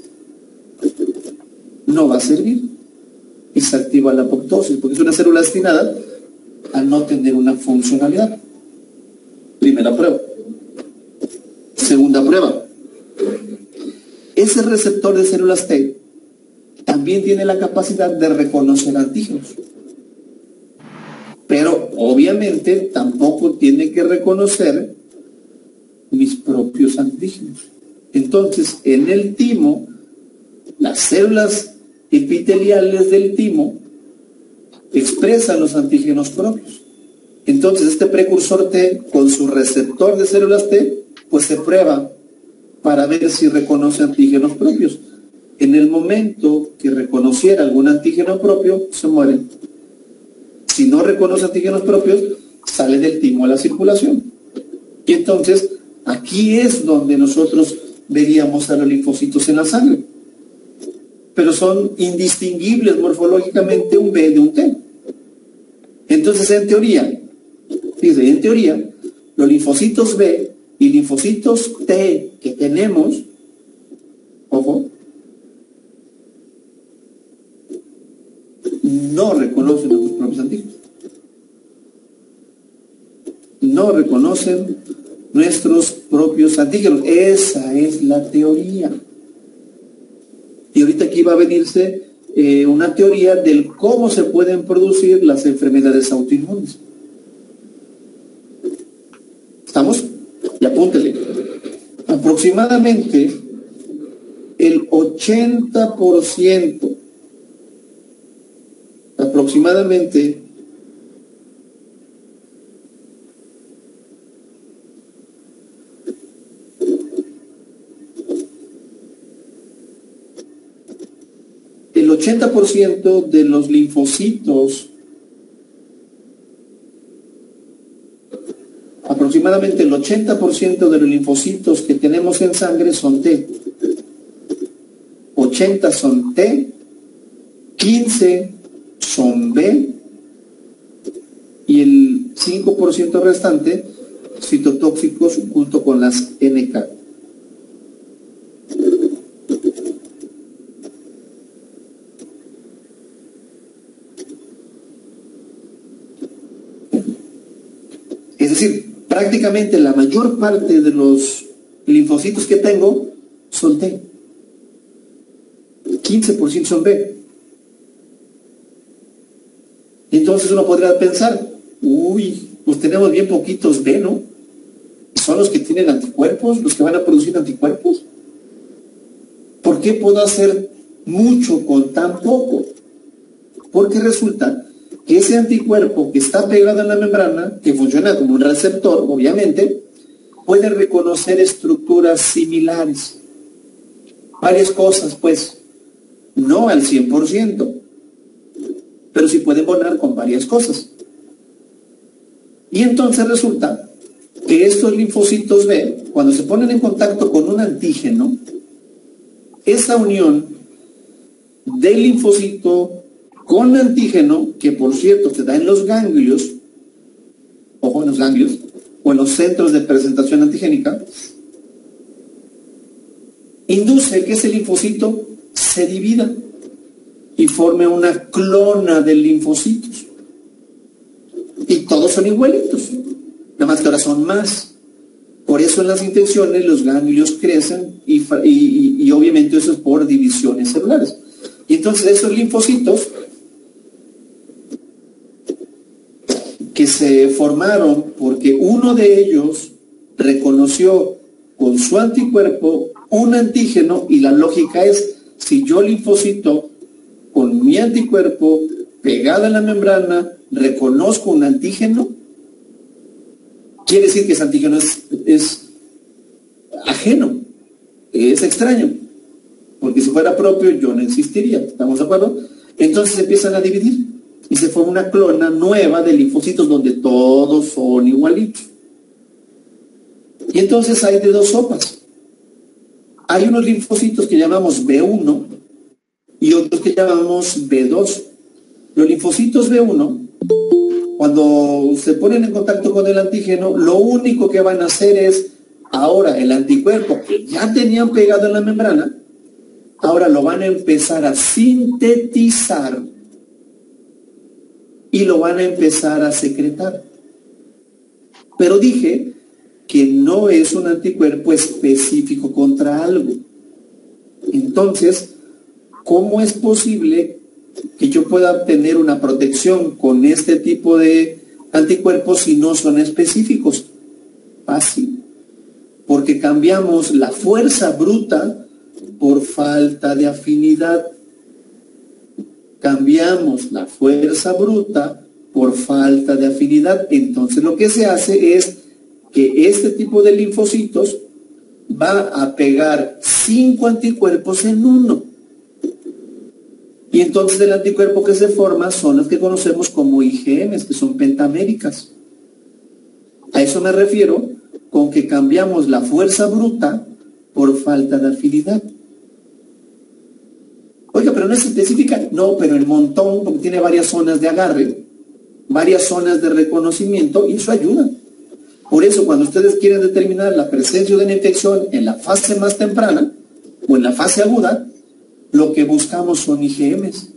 no va a servir y se activa la apoptosis, porque es una célula destinada a no tener una funcionalidad. Primera prueba. Segunda prueba. Ese receptor de células T también tiene la capacidad de reconocer antígenos. Pero obviamente tampoco tiene que reconocer mis propios antígenos. Entonces, en el timo, las células epiteliales del timo expresan los antígenos propios. Entonces, este precursor T, con su receptor de células T, pues se prueba para ver si reconoce antígenos propios. En el momento que reconociera algún antígeno propio, se mueren. Si no reconoce antígenos propios, sale del timo a la circulación. Y entonces, aquí es donde nosotros veríamos a los linfocitos en la sangre. Pero son indistinguibles morfológicamente un B de un T. Entonces, en teoría, dice, en teoría, los linfocitos B y linfocitos T que tenemos, ojo, no reconocen nuestros propios antígenos. No reconocen nuestros propios antígenos. Esa es la teoría. Y ahorita aquí va a venirse una teoría del cómo se pueden producir las enfermedades autoinmunes. ¿Estamos? Y apúntele. Aproximadamente el 80%, aproximadamente el 80% de los linfocitos, aproximadamente el 80% de los linfocitos que tenemos en sangre son T. 80 son T, 15 son B y el 5% restante citotóxicos junto con las NK. Es decir, prácticamente la mayor parte de los linfocitos que tengo son T. 15% son B. Entonces uno podría pensar, uy, pues tenemos bien poquitos B, ¿no? ¿Son los que tienen anticuerpos, los que van a producir anticuerpos? ¿Por qué puedo hacer mucho con tan poco? Porque resulta que ese anticuerpo que está pegado en la membrana, que funciona como un receptor, obviamente, puede reconocer estructuras similares. Varias cosas, pues, no al 100%, pero sí puede embonar con varias cosas. Y entonces resulta que estos linfocitos B, cuando se ponen en contacto con un antígeno, esa unión del linfocito con antígeno, que por cierto se da en los ganglios, ojo, en los ganglios, o en los centros de presentación antigénica, induce que ese linfocito se divida y forme una clona de linfocitos. Y todos son igualitos, nada más que ahora son más. Por eso en las infecciones los ganglios crecen y obviamente eso es por divisiones celulares. Y entonces esos linfocitos que se formaron porque uno de ellos reconoció con su anticuerpo un antígeno, y la lógica es, si yo linfocito con mi anticuerpo pegado en la membrana reconozco un antígeno, quiere decir que ese antígeno es ajeno, es extraño, porque si fuera propio yo no existiría, ¿estamos de acuerdo? Entonces se empiezan a dividir y se forma una clona nueva de linfocitos donde todos son igualitos. Y entonces hay de dos sopas. Hay unos linfocitos que llamamos B1 y otros que llamamos B2. Los linfocitos B1, cuando se ponen en contacto con el antígeno, lo único que van a hacer es, ahora el anticuerpo que ya tenían pegado en la membrana, ahora lo van a empezar a sintetizar y lo van a empezar a secretar. Pero dije que no es un anticuerpo específico contra algo. Entonces, ¿cómo es posible que yo pueda tener una protección con este tipo de anticuerpos si no son específicos? Fácil. Porque cambiamos la fuerza bruta por falta de afinidad. Cambiamos la fuerza bruta por falta de afinidad. Entonces lo que se hace es que este tipo de linfocitos va a pegar 5 anticuerpos en uno. Y entonces el anticuerpo que se forma son los que conocemos como IgMs, que son pentaméricas. A eso me refiero con que cambiamos la fuerza bruta por falta de afinidad. Oiga, pero no es específica. No, pero el montón, porque tiene varias zonas de agarre, varias zonas de reconocimiento, y eso ayuda. Por eso, cuando ustedes quieren determinar la presencia de una infección en la fase más temprana o en la fase aguda, lo que buscamos son IgMs.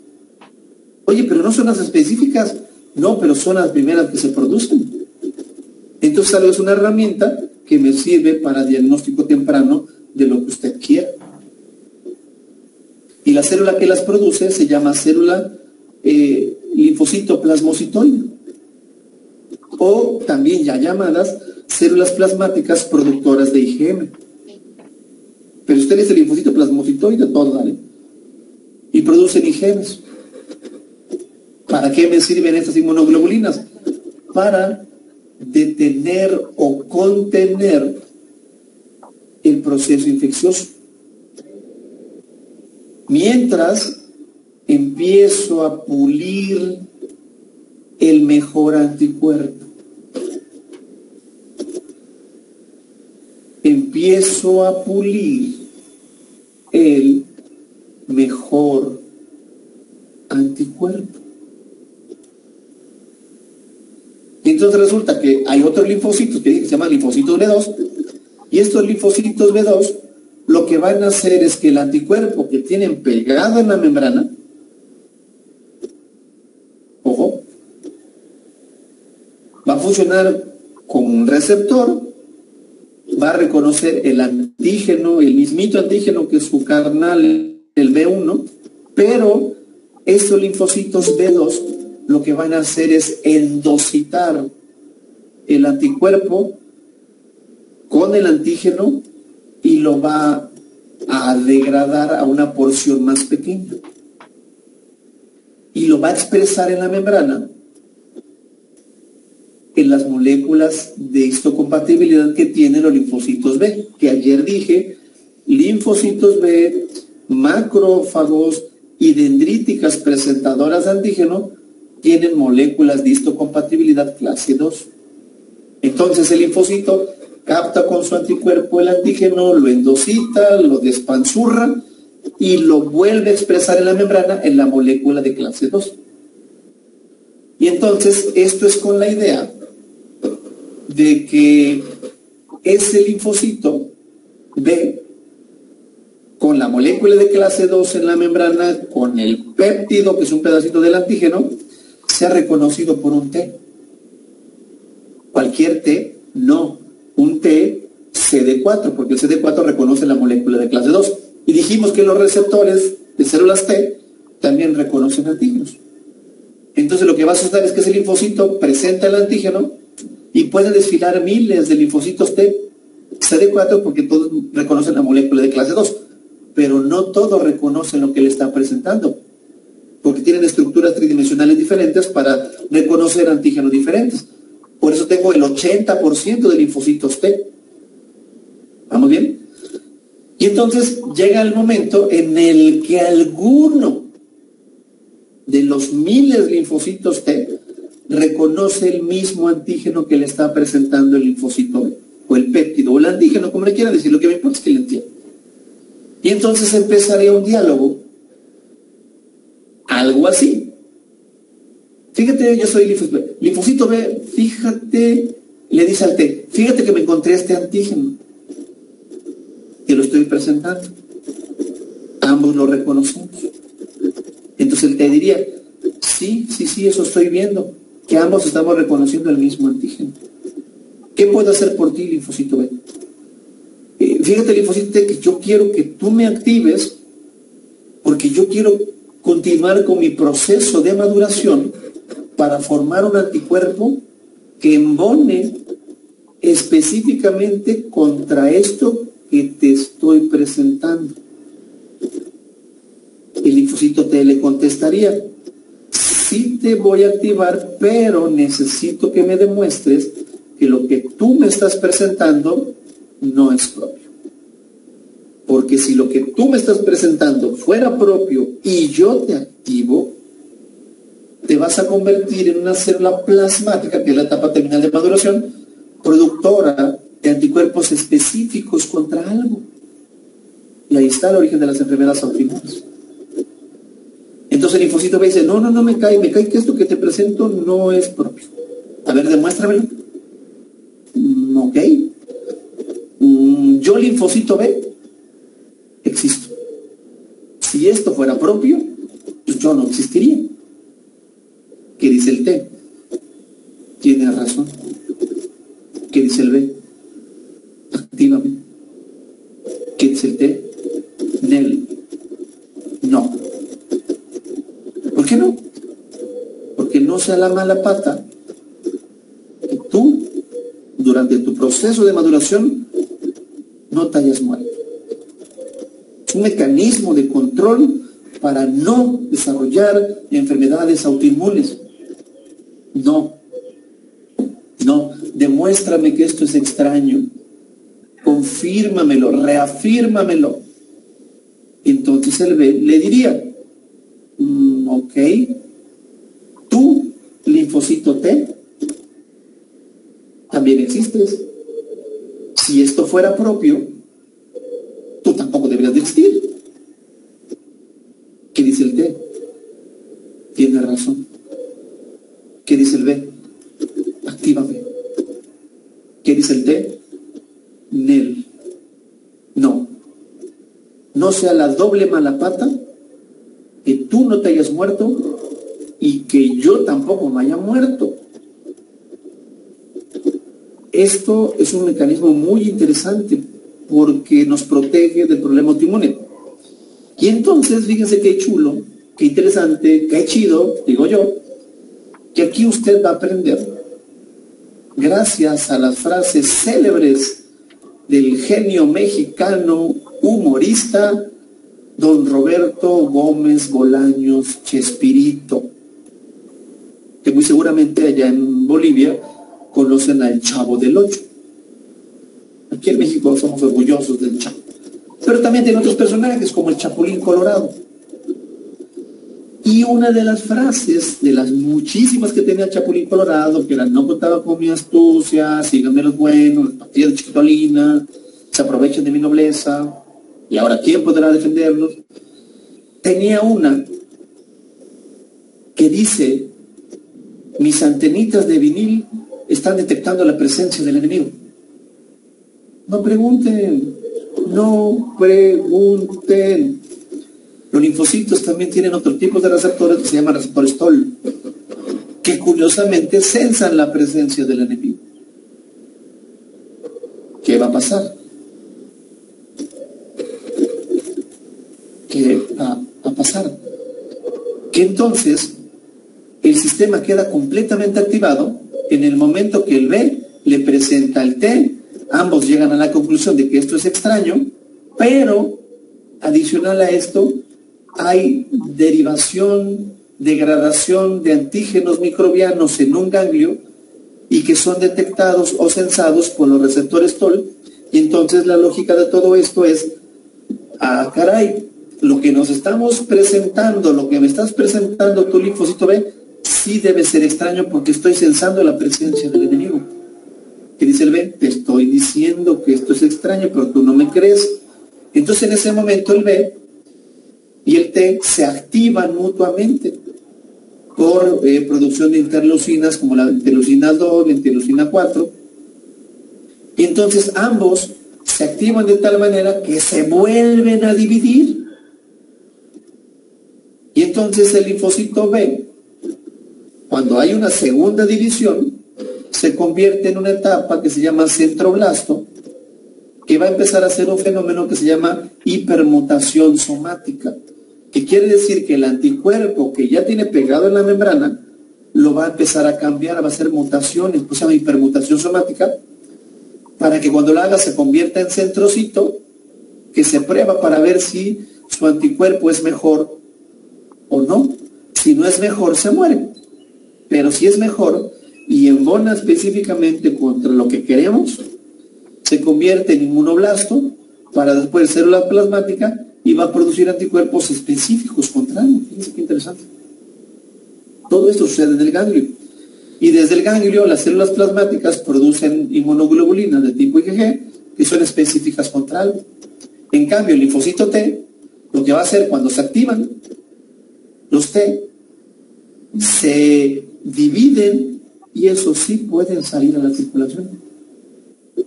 Oye, pero no son las específicas. No, pero son las primeras que se producen. Entonces, tal vez una herramienta que me sirve para diagnóstico temprano de lo que usted quiera. Y la célula que las produce se llama célula linfocito plasmocitoide, o también ya llamadas células plasmáticas productoras de IgM. Pero usted es el linfocito plasmocitoide, todo, ¿vale? Y producen IgMs. ¿Para qué me sirven estas inmunoglobulinas? Para detener o contener el proceso infeccioso. Mientras empiezo a pulir el mejor anticuerpo. Empiezo a pulir el mejor anticuerpo. Y entonces resulta que hay otros linfocitos que se llaman linfocitos B2, y estos linfocitos B2 lo que van a hacer es que el anticuerpo que tienen pegado en la membrana, ojo, va a funcionar como un receptor, va a reconocer el antígeno, el mismito antígeno que es su carnal, el B1, pero estos linfocitos B2 lo que van a hacer es endocitar el anticuerpo con el antígeno y lo va a degradar a una porción más pequeña. Y lo va a expresar en la membrana en las moléculas de histocompatibilidad que tienen los linfocitos B, que ayer dije, linfocitos B, macrófagos y dendríticas presentadoras de antígeno tienen moléculas de histocompatibilidad clase 2. Entonces el linfocito capta con su anticuerpo el antígeno, lo endocita, lo despanzurra y lo vuelve a expresar en la membrana en la molécula de clase 2. Y entonces esto es con la idea de que ese linfocito B con la molécula de clase 2 en la membrana, con el péptido, que es un pedacito del antígeno, sea reconocido por un T. Cualquier T, no. Un T CD4, porque el CD4 reconoce la molécula de clase 2. Y dijimos que los receptores de células T también reconocen antígenos. Entonces lo que va a suceder es que ese linfocito presenta el antígeno y puede desfilar miles de linfocitos T CD4 porque todos reconocen la molécula de clase 2. Pero no todos reconocen lo que le está presentando, porque tienen estructuras tridimensionales diferentes para reconocer antígenos diferentes. Por eso tengo el 80% de linfocitos T. ¿Vamos bien? Y entonces llega el momento en el que alguno de los miles de linfocitos T reconoce el mismo antígeno que le está presentando el linfocito B, o el péptido, o el antígeno, como le quieran decir. Lo que me importa es que le entienda. Y entonces empezaría un diálogo, algo así. Fíjate, yo soy linfocito B, fíjate, le dice al T, fíjate que me encontré este antígeno, que lo estoy presentando. Ambos lo reconocemos. Entonces el T diría, sí, eso estoy viendo, que ambos estamos reconociendo el mismo antígeno. ¿Qué puedo hacer por ti, linfocito B? Fíjate, linfocito T, que yo quiero que tú me actives porque yo quiero continuar con mi proceso de maduración para formar un anticuerpo que embone específicamente contra esto que te estoy presentando. El linfocito T le contestaría, sí te voy a activar, pero necesito que me demuestres que lo que tú me estás presentando no es propio. Porque si lo que tú me estás presentando fuera propio y yo te activo, te vas a convertir en una célula plasmática, que es la etapa terminal de maduración, productora de anticuerpos específicos contra algo. Y ahí está el origen de las enfermedades autoinmunes. Entonces el linfocito B dice, no me cae que esto que te presento no es propio. A ver, demuéstramelo. Ok. Yo, linfocito B, existo. Si esto fuera propio, pues yo no existiría. ¿Qué dice el T? Tiene razón. ¿Qué dice el B? Actívame. ¿Qué dice el T? Nel. No. ¿Por qué no? Porque no sea la mala pata que tú, durante tu proceso de maduración, no te hayas muerto. Es un mecanismo de control para no desarrollar enfermedades autoinmunes. No, demuéstrame que esto es extraño, confírmamelo, reafírmamelo. Entonces el B le diría, ok, tú, linfocito T, también existes. Si esto fuera propio, tú tampoco deberías de existir. ¿Qué dice el T? Tiene razón. ¿Qué dice el B? Actívame. ¿Qué dice el T? Nel. No sea la doble mala pata que tú no te hayas muerto y que yo tampoco me haya muerto. Esto es un mecanismo muy interesante porque nos protege del problema autoinmune. Y entonces, fíjense qué chulo, qué interesante, qué chido, digo yo, que aquí usted va a aprender, gracias a las frases célebres del genio mexicano humorista don Roberto Gómez Bolaños Chespirito, que muy seguramente allá en Bolivia conocen al Chavo del Ocho. Aquí en México somos orgullosos del Chavo. Pero también tiene otros personajes como el Chapulín Colorado. Y una de las frases, de las muchísimas que tenía el Chapulín Colorado, que era no contaba con mi astucia, síganme los buenos, las pastillas de chiquitolina, se aprovechen de mi nobleza, y ahora ¿quién podrá defendernos? Tenía una que dice, mis antenitas de vinil están detectando la presencia del enemigo. No pregunten, no pregunten. Los linfocitos también tienen otro tipo de receptores que se llaman receptores TOL, que curiosamente sensan la presencia del enemigo. ¿Qué va a pasar? ¿Qué va a pasar? Que entonces el sistema queda completamente activado en el momento que el B le presenta el T. Ambos llegan a la conclusión de que esto es extraño, pero adicional a esto hay derivación, degradación de antígenos microbianos en un ganglio y que son detectados o sensados por los receptores TOL. Y entonces la lógica de todo esto es, ah, caray, lo que nos estamos presentando, lo que me estás presentando tu linfocito B, sí debe ser extraño porque estoy sensando la presencia del enemigo. ¿Qué dice el B? Te estoy diciendo que esto es extraño, pero tú no me crees. Entonces en ese momento el B y el T se activan mutuamente por producción de interleucinas como la interleucina 2, la interleucina 4. Y entonces ambos se activan de tal manera que se vuelven a dividir. Y entonces el linfocito B, cuando hay una segunda división, se convierte en una etapa que se llama centroblasto, que va a empezar a hacer un fenómeno que se llama hipermutación somática, que quiere decir que el anticuerpo que ya tiene pegado en la membrana lo va a empezar a cambiar, va a hacer mutaciones, pues se llama hipermutación somática, para que cuando lo haga se convierta en centrocito, que se prueba para ver si su anticuerpo es mejor o no. Si no es mejor, se muere. Pero si es mejor y embona específicamente contra lo que queremos, se convierte en inmunoblasto para después célula plasmática y va a producir anticuerpos específicos contra él. Fíjense qué interesante. Todo esto sucede en el ganglio. Y desde el ganglio las células plasmáticas producen inmunoglobulinas de tipo IgG que son específicas contra algo. En cambio, el linfocito T, lo que va a hacer cuando se activan, los T se dividen y eso sí pueden salir a la circulación.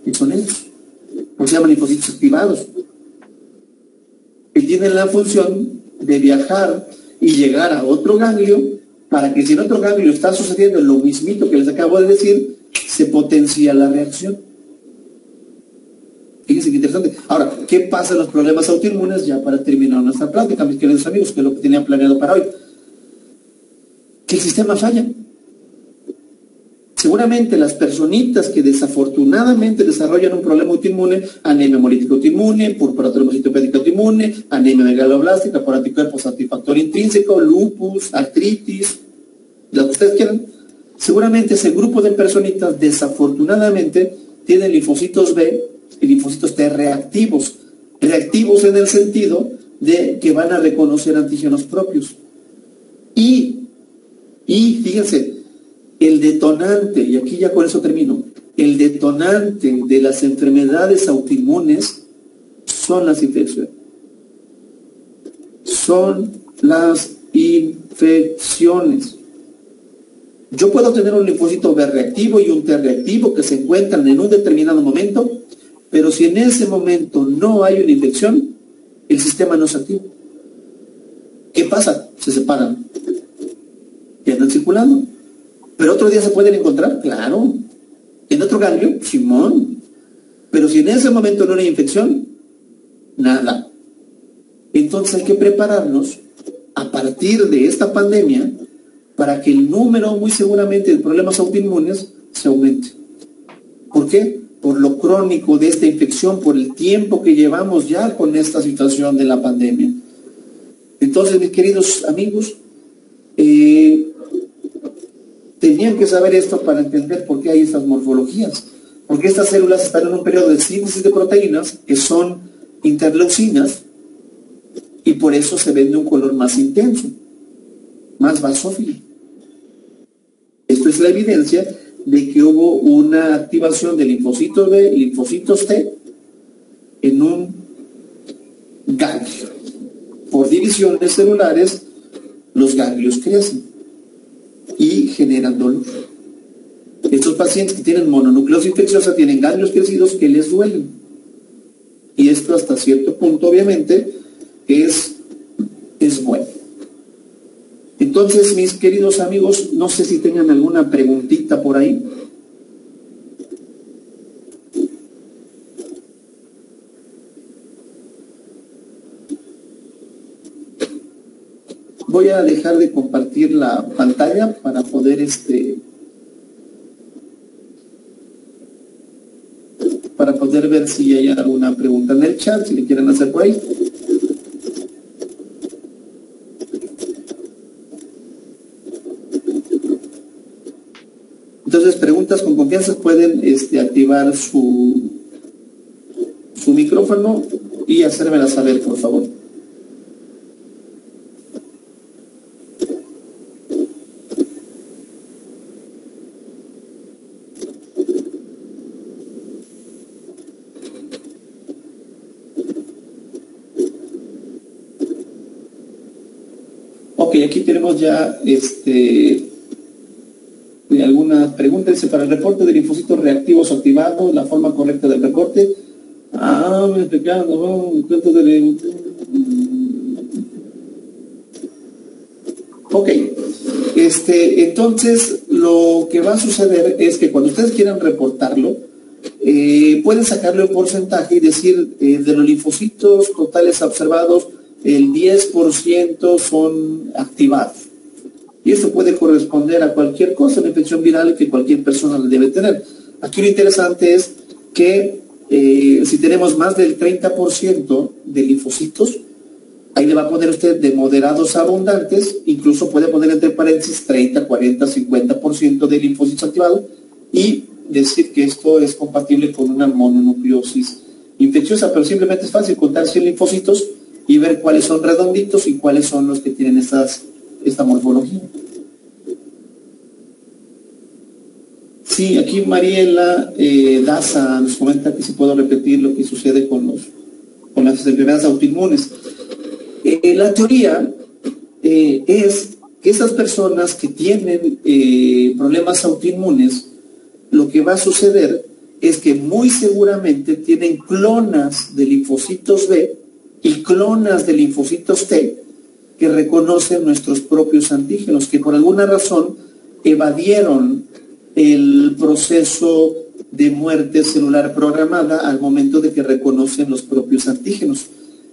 Y son ellos. Se llaman linfocitos activados. Que tienen la función de viajar y llegar a otro ganglio para que si en otro ganglio está sucediendo lo mismito que les acabo de decir, se potencia la reacción. Fíjense qué interesante. Ahora, ¿qué pasa en los problemas autoinmunes? Ya para terminar nuestra plática, mis queridos amigos, que es lo que tenía planeado para hoy. Que el sistema falla. Seguramente las personitas que desafortunadamente desarrollan un problema autoinmune, anemia hemolítica autoinmune, púrpura trombocitopédica autoinmune, anemia megaloblástica por anticuerpos antifactor intrínseco, lupus, artritis, lo que ustedes quieran, seguramente ese grupo de personitas desafortunadamente tienen linfocitos B y linfocitos T reactivos. Reactivos en el sentido de que van a reconocer antígenos propios. Y fíjense, el detonante, y aquí ya con eso termino, el detonante de las enfermedades autoinmunes son las infecciones. Son las infecciones. Yo puedo tener un linfocito B reactivo y un T reactivo que se encuentran en un determinado momento, pero si en ese momento no hay una infección, el sistema no se activa. ¿Qué pasa? Se separan. Y andan circulando. ¿Pero otro día se pueden encontrar? Claro. ¿En otro ganglio? Simón. Pero si en ese momento no hay infección, nada. Entonces hay que prepararnos a partir de esta pandemia para que el número, muy seguramente, de problemas autoinmunes se aumente. ¿Por qué? Por lo crónico de esta infección, por el tiempo que llevamos ya con esta situación de la pandemia. Entonces, mis queridos amigos, tenían que saber esto para entender por qué hay estas morfologías. Porque estas células están en un periodo de síntesis de proteínas, que son interleucinas, y por eso se ven de un color más intenso, más basófilo. Esto es la evidencia de que hubo una activación de linfocitos B y linfocitos T en un ganglio. Por divisiones celulares, los ganglios crecen y generan dolor. Estos pacientes que tienen mononucleosis infecciosa tienen ganglios crecidos que les duelen. Y esto hasta cierto punto, obviamente, es bueno. Entonces, mis queridos amigos, no sé si tengan alguna preguntita por ahí. Voy a dejar de compartir la pantalla para poder ver si hay alguna pregunta en el chat, si le quieren hacer por ahí. Entonces, preguntas con confianza, pueden activar su micrófono y hacérmela saber, por favor. Ok, aquí tenemos ya algunas preguntas. Dice, para el reporte de linfocitos reactivos activados, la forma correcta del reporte. Me explicando, ok, entonces lo que va a suceder es que cuando ustedes quieran reportarlo, pueden sacarlo en porcentaje y decir, de los linfocitos totales observados, el 10% son activados. Y esto puede corresponder a cualquier cosa, una infección viral que cualquier persona debe tener. Aquí lo interesante es que si tenemos más del 30% de linfocitos, ahí le va a poner usted de moderados a abundantes, incluso puede poner entre paréntesis 30, 40, 50% de linfocitos activados y decir que esto es compatible con una mononucleosis infecciosa, pero simplemente es fácil contar 100 linfocitos y ver cuáles son redonditos y cuáles son los que tienen esta morfología. Sí, aquí Mariela Daza nos comenta que si puedo repetir lo que sucede con las enfermedades autoinmunes. La teoría es que esas personas que tienen problemas autoinmunes, lo que va a suceder es que muy seguramente tienen clonas de linfocitos B y clonas de linfocitos T que reconocen nuestros propios antígenos, que por alguna razón evadieron el proceso de muerte celular programada al momento de que reconocen los propios antígenos.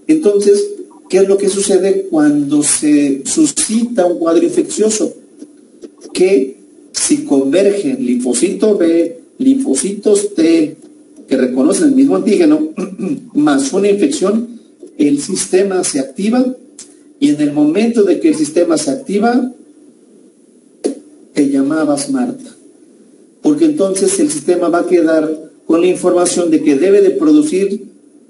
Entonces, ¿qué es lo que sucede cuando se suscita un cuadro infeccioso? Que si convergen linfocito B, linfocitos T, que reconocen el mismo antígeno, más una infección, el sistema se activa y en el momento de que el sistema se activa, te llamabas Marta. Porque entonces el sistema va a quedar con la información de que debe de producir,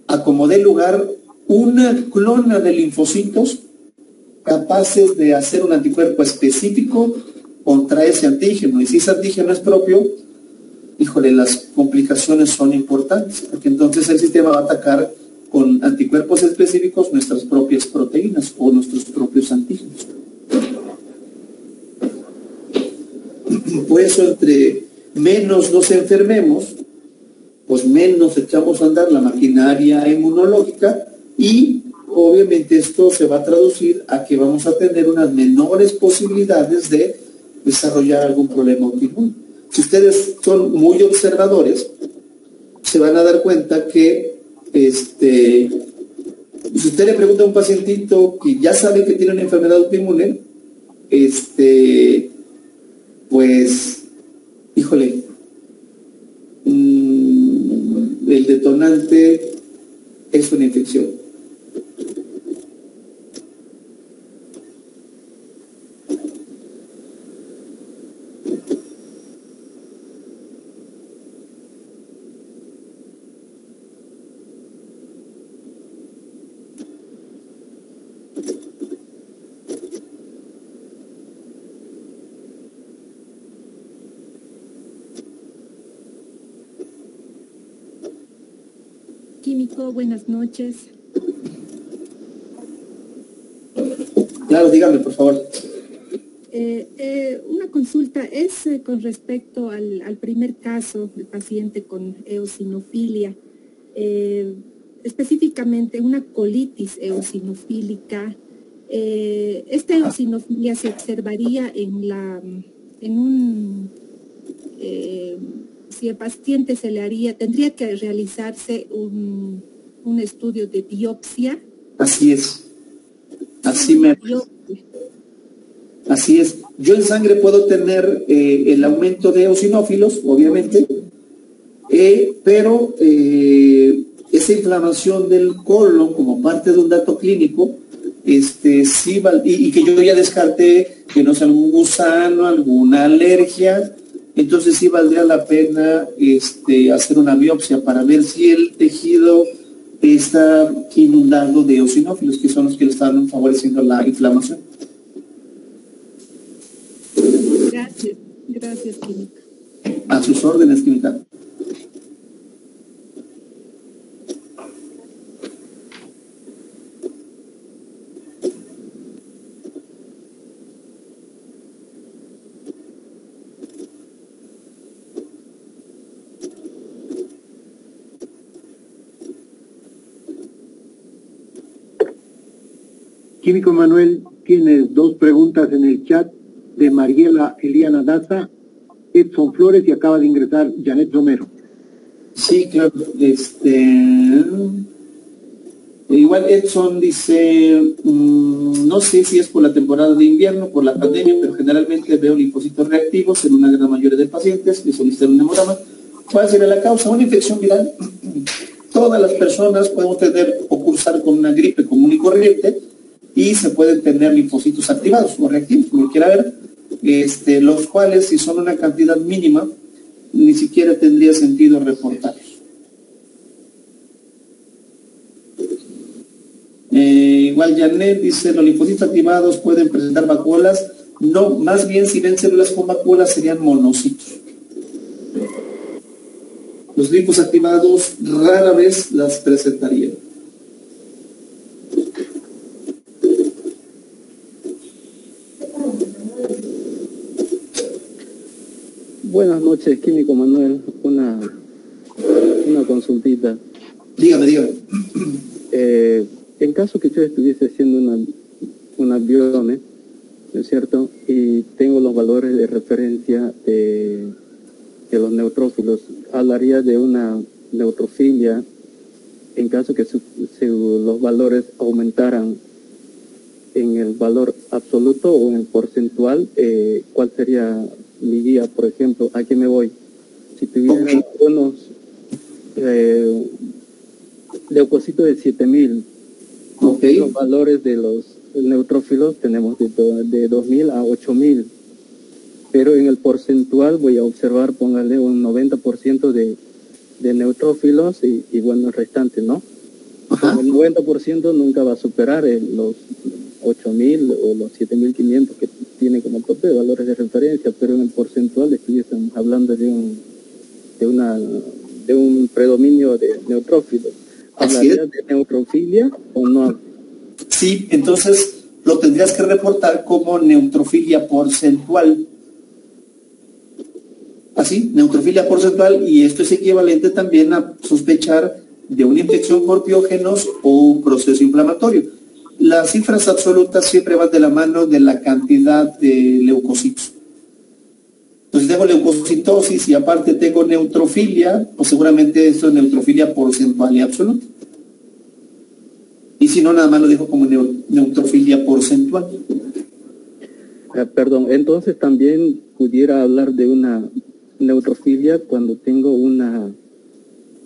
a como dé lugar, una clona de linfocitos capaces de hacer un anticuerpo específico contra ese antígeno. Y si ese antígeno es propio, híjole, las complicaciones son importantes, porque entonces el sistema va a atacar con anticuerpos específicos nuestras propias proteínas o nuestros propios antígenos. Por eso, entre menos nos enfermemos, pues menos echamos a andar la maquinaria inmunológica y obviamente esto se va a traducir a que vamos a tener unas menores posibilidades de desarrollar algún problema autoinmune. Si ustedes son muy observadores, se van a dar cuenta que si usted le pregunta a un pacientito que ya sabe que tiene una enfermedad autoinmune, pues, híjole, el detonante es una infección. Químico, buenas noches. Claro, dígame, por favor. Una consulta es con respecto al primer caso del paciente con eosinofilia, específicamente una colitis eosinofílica. Esta eosinofilia se observaría si el paciente tendría que realizarse un estudio de biopsia. Así es. Así es. Yo en sangre puedo tener el aumento de eosinófilos, obviamente, pero esa inflamación del colon como parte de un dato clínico, sí, y que yo ya descarté que no sea algún gusano, alguna alergia, entonces sí valdría la pena hacer una biopsia para ver si el tejido está inundado de eosinófilos, que son los que le están favoreciendo la inflamación. Gracias, Química. A sus órdenes, Química. Químico Manuel, tienes dos preguntas en el chat de Mariela Eliana Daza, Edson Flores y acaba de ingresar Janet Romero. Sí, claro. Igual Edson dice, no sé si es por la temporada de invierno, por la pandemia, pero generalmente veo linfocitos reactivos en una gran mayoría de pacientes que solicitan un hemograma. ¿Cuál sería la causa? Una infección viral. Todas las personas podemos tener o cursar con una gripe común y corriente y se pueden tener linfocitos activados o reactivos, como quiera ver, los cuales, si son una cantidad mínima, ni siquiera tendría sentido reportarlos. Igual Janet dice, los linfocitos activados pueden presentar vacuolas. No, más bien si ven células con vacuolas serían monocitos. Los linfos activados rara vez las presentarían. Buenas noches, Químico Manuel. Una consultita. Dígame. En caso que yo estuviese haciendo una biome, ¿no es cierto? Y tengo los valores de referencia de los neutrófilos, hablaría de una neutrofilia en caso que los valores aumentaran en el valor absoluto o en el porcentual. ¿Cuál sería mi guía? Por ejemplo, ¿a qué me voy? Si tuviera unos leucocitos de 7000, los valores de los neutrófilos tenemos de 2000 a 8000, pero en el porcentual voy a observar, póngale un 90% de neutrófilos y bueno, el restante, ¿no? El 90% nunca va a superar los 8000 o los 7500 que tiene como tope de valores de referencia, pero en el porcentual estuviesen hablando de un predominio de neutrófilos. ¿Hablaría de neutrofilia o no? Sí, entonces lo tendrías que reportar como neutrofilia porcentual. Así, neutrofilia porcentual, y esto es equivalente también a sospechar de una infección por piógenos o un proceso inflamatorio. Las cifras absolutas siempre van de la mano de la cantidad de leucocitos. Entonces tengo leucocitosis y aparte tengo neutrofilia, pues seguramente esto es neutrofilia porcentual y absoluta. Y si no, nada más lo dejo como neutrofilia porcentual. Perdón, entonces también pudiera hablar de una neutrofilia cuando tengo una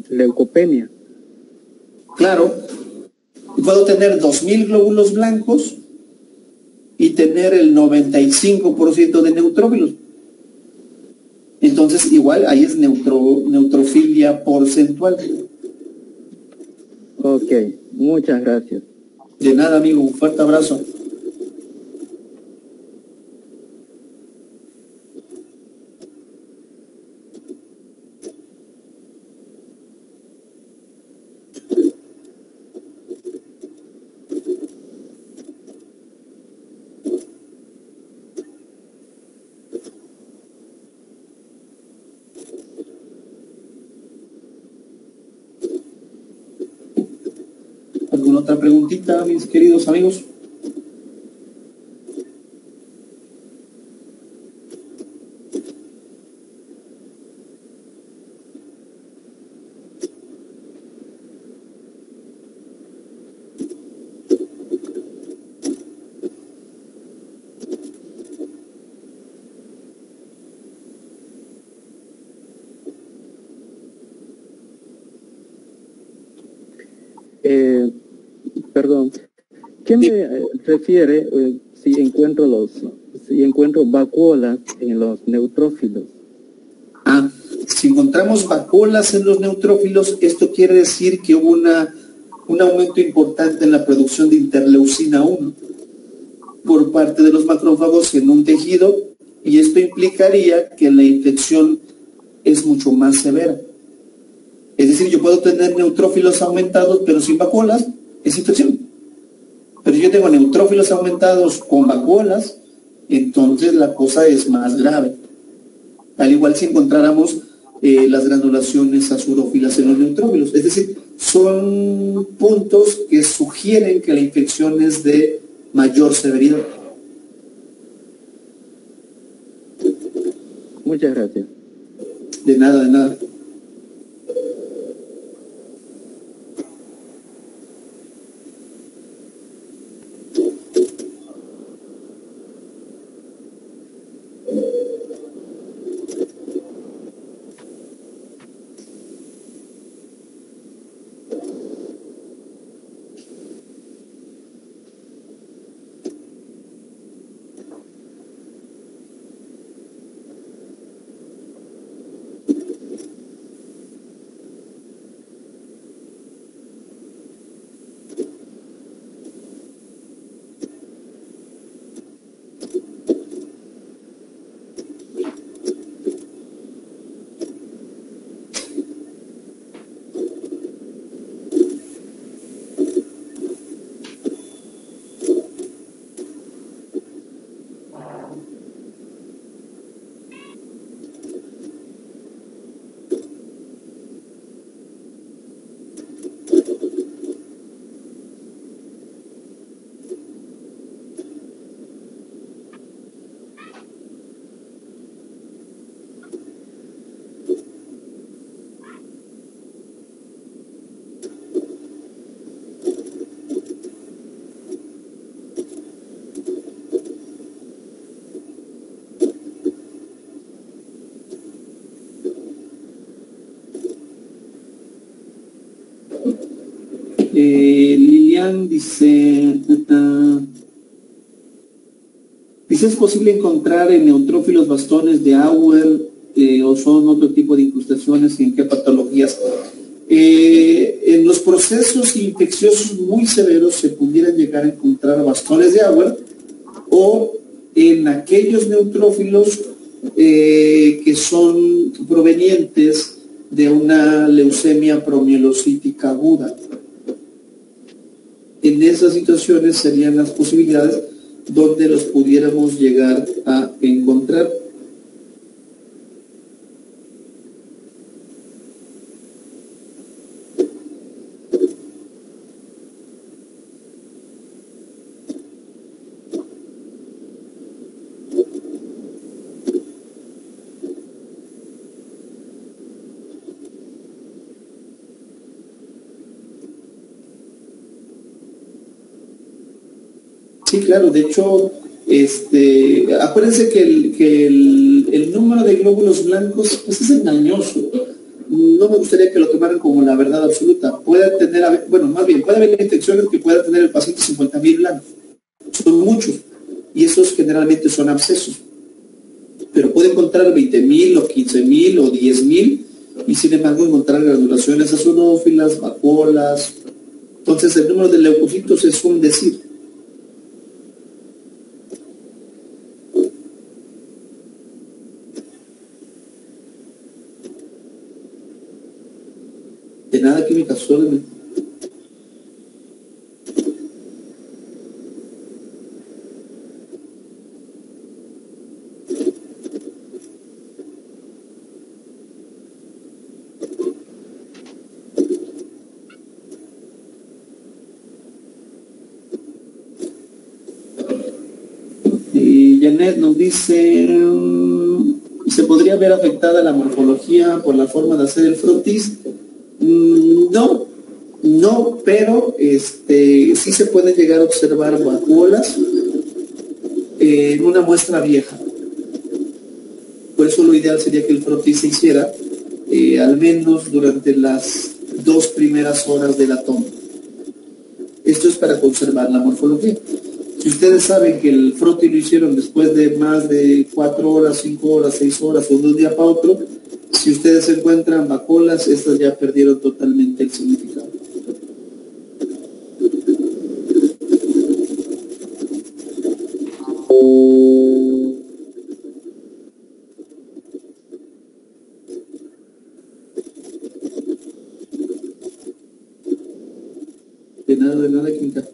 leucopenia. Claro, puedo tener 2000 glóbulos blancos y tener el 95% de neutrófilos. Entonces, igual, ahí es neutrofilia porcentual. Ok, muchas gracias. De nada, amigo, un fuerte abrazo. otra preguntita, mis queridos amigos? Perdón, ¿qué me refiere si encuentro vacuolas en los neutrófilos? Si encontramos vacuolas en los neutrófilos, esto quiere decir que hubo un aumento importante en la producción de interleucina 1 por parte de los macrófagos en un tejido, y esto implicaría que la infección es mucho más severa. Es decir, yo puedo tener neutrófilos aumentados pero sin vacuolas, es infección. Pero yo tengo neutrófilos aumentados con vacuolas, entonces la cosa es más grave. Al igual si encontráramos las granulaciones azurófilas en los neutrófilos. Es decir, son puntos que sugieren que la infección es de mayor severidad. Muchas gracias. De nada, de nada. Lilian dice, ¿es posible encontrar en neutrófilos bastones de Auer o son otro tipo de incrustaciones y en qué patologías? En los procesos infecciosos muy severos se pudieran llegar a encontrar bastones de Auer o en aquellos neutrófilos que son provenientes de una leucemia promielocítica aguda. En esas situaciones serían las posibilidades donde los pudiéramos llegar a encontrar. Sí, claro, de hecho, acuérdense que el número de glóbulos blancos pues es engañoso. No me gustaría que lo tomaran como la verdad absoluta. Puede tener, bueno, más bien, puede haber infecciones que pueda tener el paciente 50.000 blancos. Son muchos. Y esos generalmente son abscesos. Pero puede encontrar 20.000 o 15.000 o 10.000 y sin embargo encontrar granulaciones azurófilas, vacuolas. Entonces el número de leucocitos es un decir. De nada, química, suéltame. Janet nos dice, ¿se podría ver afectada la morfología por la forma de hacer el frotis? No, no, pero sí se puede llegar a observar vacuolas en una muestra vieja. Por eso lo ideal sería que el frotis se hiciera al menos durante las 2 primeras horas de la toma. Esto es para conservar la morfología. Si ustedes saben que el frotis lo hicieron después de más de 4 horas, 5 horas, 6 horas o de un día para otro, si ustedes encuentran vacuolas, estas ya perdieron totalmente el significado. De nada, Quinta.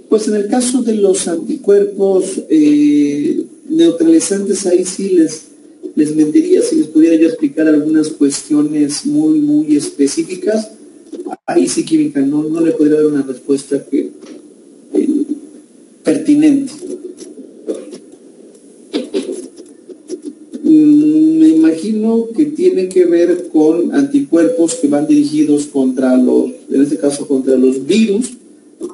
Pues en el caso de los anticuerpos neutralizantes, ahí sí les mentiría si les pudiera yo explicar algunas cuestiones muy específicas. Ahí sí, química, no le podría dar una respuesta pertinente. Me imagino que tiene que ver con anticuerpos que van dirigidos contra en este caso contra los virus,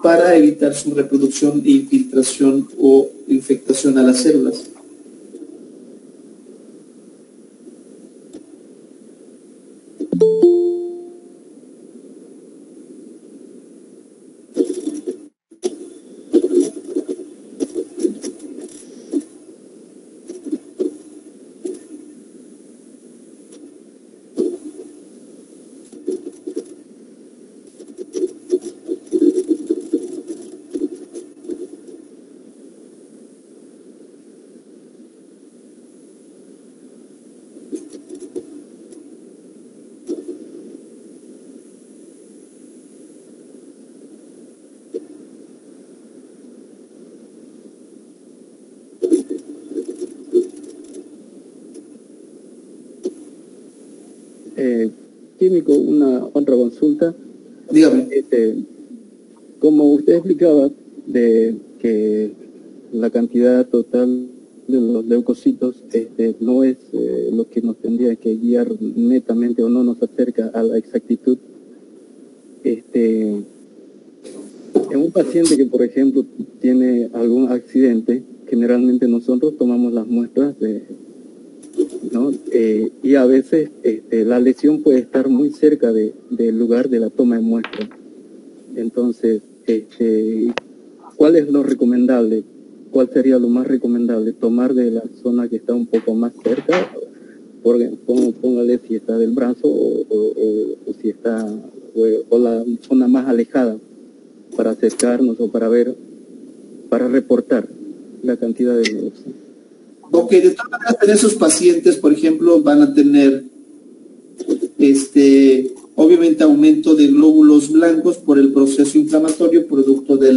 para evitar su reproducción, infiltración o infectación a las células. Químico, una otra consulta. Dígame. Como usted explicaba de que la cantidad total de los leucocitos no es lo que nos tendría que guiar netamente o no nos acerca a la exactitud. En un paciente que, por ejemplo, tiene algún accidente, generalmente nosotros tomamos las muestras ¿no? Y a veces la lesión puede estar muy cerca del lugar de la toma de muestra. Entonces, ¿cuál es lo recomendable? ¿Cuál sería lo más recomendable? ¿Tomar de la zona que está un poco más cerca? Póngale si está del brazo o si está o la zona más alejada, para acercarnos o para ver, para reportar la cantidad de leucocitos. Ok, de todas maneras, en esos pacientes, por ejemplo, van a tener obviamente aumento de glóbulos blancos por el proceso inflamatorio producto de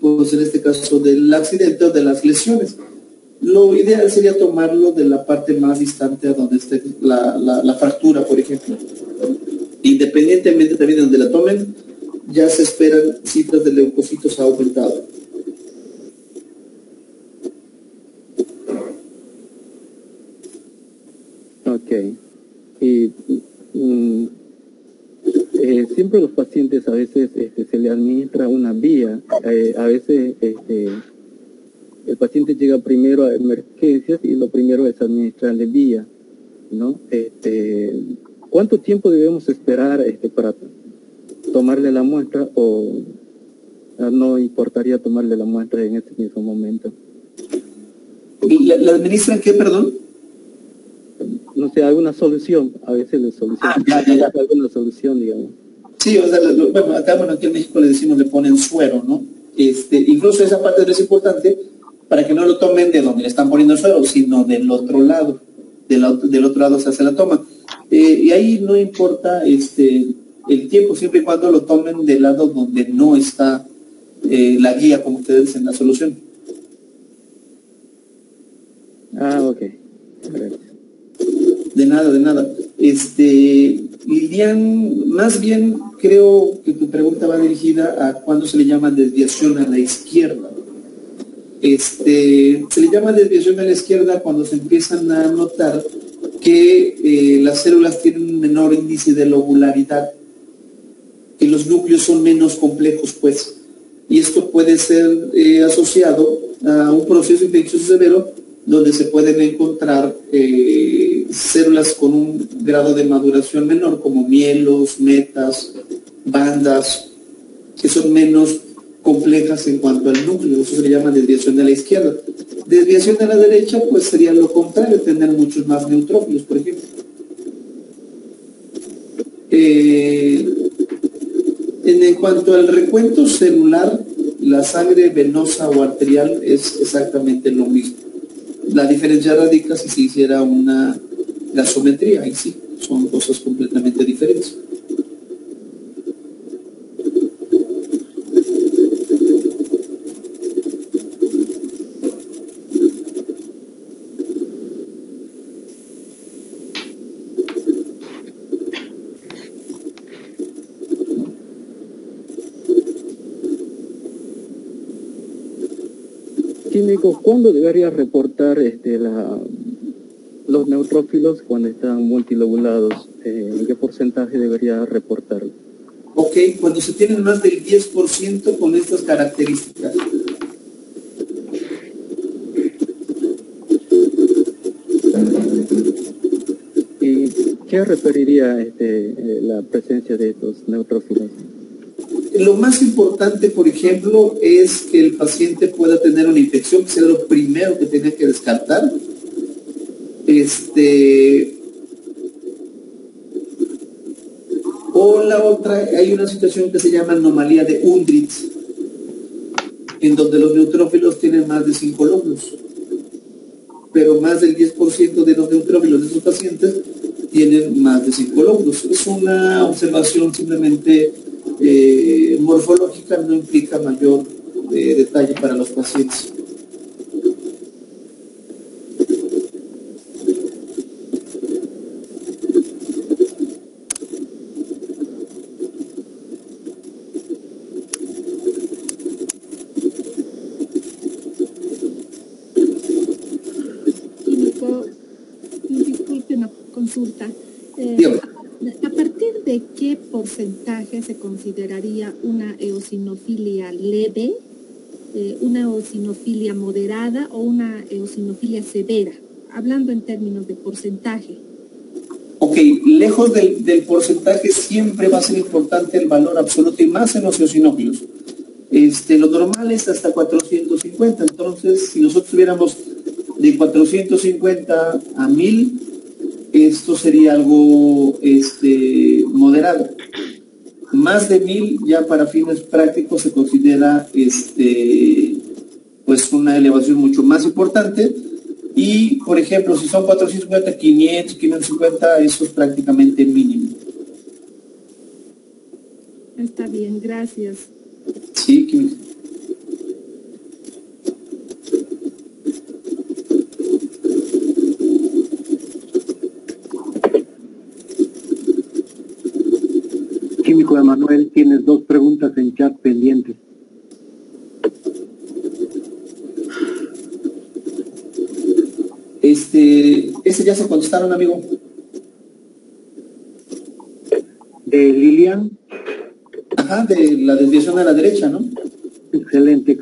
pues en este caso del accidente o de las lesiones. Lo ideal sería tomarlo de la parte más distante a donde esté la fractura, por ejemplo. Independientemente también de donde la tomen, ya se esperan cifras de leucocitos aumentados. Ok. Y siempre los pacientes a veces se le administra una vía. A veces el paciente llega primero a emergencias y lo primero es administrarle vía, ¿no? ¿Cuánto tiempo debemos esperar para tomarle la muestra o no importaría tomarle la muestra en ese mismo momento? ¿La administran qué, perdón? no sé, alguna solución, a veces la solución, Ya. alguna solución, digamos. Sí, o sea, bueno, aquí en México le decimos, le ponen suero, ¿no? Incluso esa parte es importante para que no lo tomen de donde le están poniendo el suero, sino del otro lado, del otro lado se hace la toma. Y ahí no importa el tiempo, siempre y cuando lo tomen del lado donde no está la guía, como ustedes dicen, la solución. Ah, ok. Gracias. De nada. Lilian, más bien creo que tu pregunta va dirigida a cuándo se le llama desviación a la izquierda. Se le llama desviación a la izquierda cuando se empiezan a notar que las células tienen un menor índice de lobularidad, que los núcleos son menos complejos, pues. Y esto puede ser asociado a un proceso infeccioso severo donde se pueden encontrar células con un grado de maduración menor, como mielos, metas, bandas, que son menos complejas en cuanto al núcleo. Eso se le llama desviación de la izquierda. Desviación de la derecha, pues sería lo contrario, tener muchos más neutrófilos, por ejemplo. En cuanto al recuento celular, la sangre venosa o arterial es exactamente lo mismo. La diferencia radica si se hiciera una gasometría, ahí sí, son cosas completamente diferentes. Químico, ¿cuándo debería reportar los neutrófilos cuando están multilobulados? ¿En qué porcentaje debería reportarlo? Ok, cuando se tienen más del 10% con estas características. ¿Y qué referiría la presencia de estos neutrófilos? Lo más importante, por ejemplo, es que el paciente pueda tener una infección, que sea lo primero que tiene que descartar. O la otra, hay una situación que se llama anomalía de Undritz, en donde los neutrófilos tienen más de 5 lóbulos, pero más del 10% de los neutrófilos de esos pacientes tienen más de 5 lóbulos. Es una observación simplemente morfológica, no implica mayor detalle para los pacientes. Disculpe una consulta. ¿A partir de qué porcentaje se consideraría una eosinofilia leve, una eosinofilia moderada o una eosinofilia severa? Hablando en términos de porcentaje. Ok, lejos del porcentaje siempre va a ser importante el valor absoluto y más en los eosinófilos. Lo normal es hasta 450, entonces si nosotros tuviéramos de 450 a 1000, esto sería algo moderado. Más de 1000 ya para fines prácticos se considera pues una elevación mucho más importante. Y, por ejemplo, si son 450, 500, 550, eso es prácticamente mínimo. Está bien, gracias. Sí, Químico Emanuel, tienes 2 preguntas en chat pendientes. Ese ya se contestaron, amigo. De Lilian. Ajá, de la desviación a la derecha, ¿no? Excelente.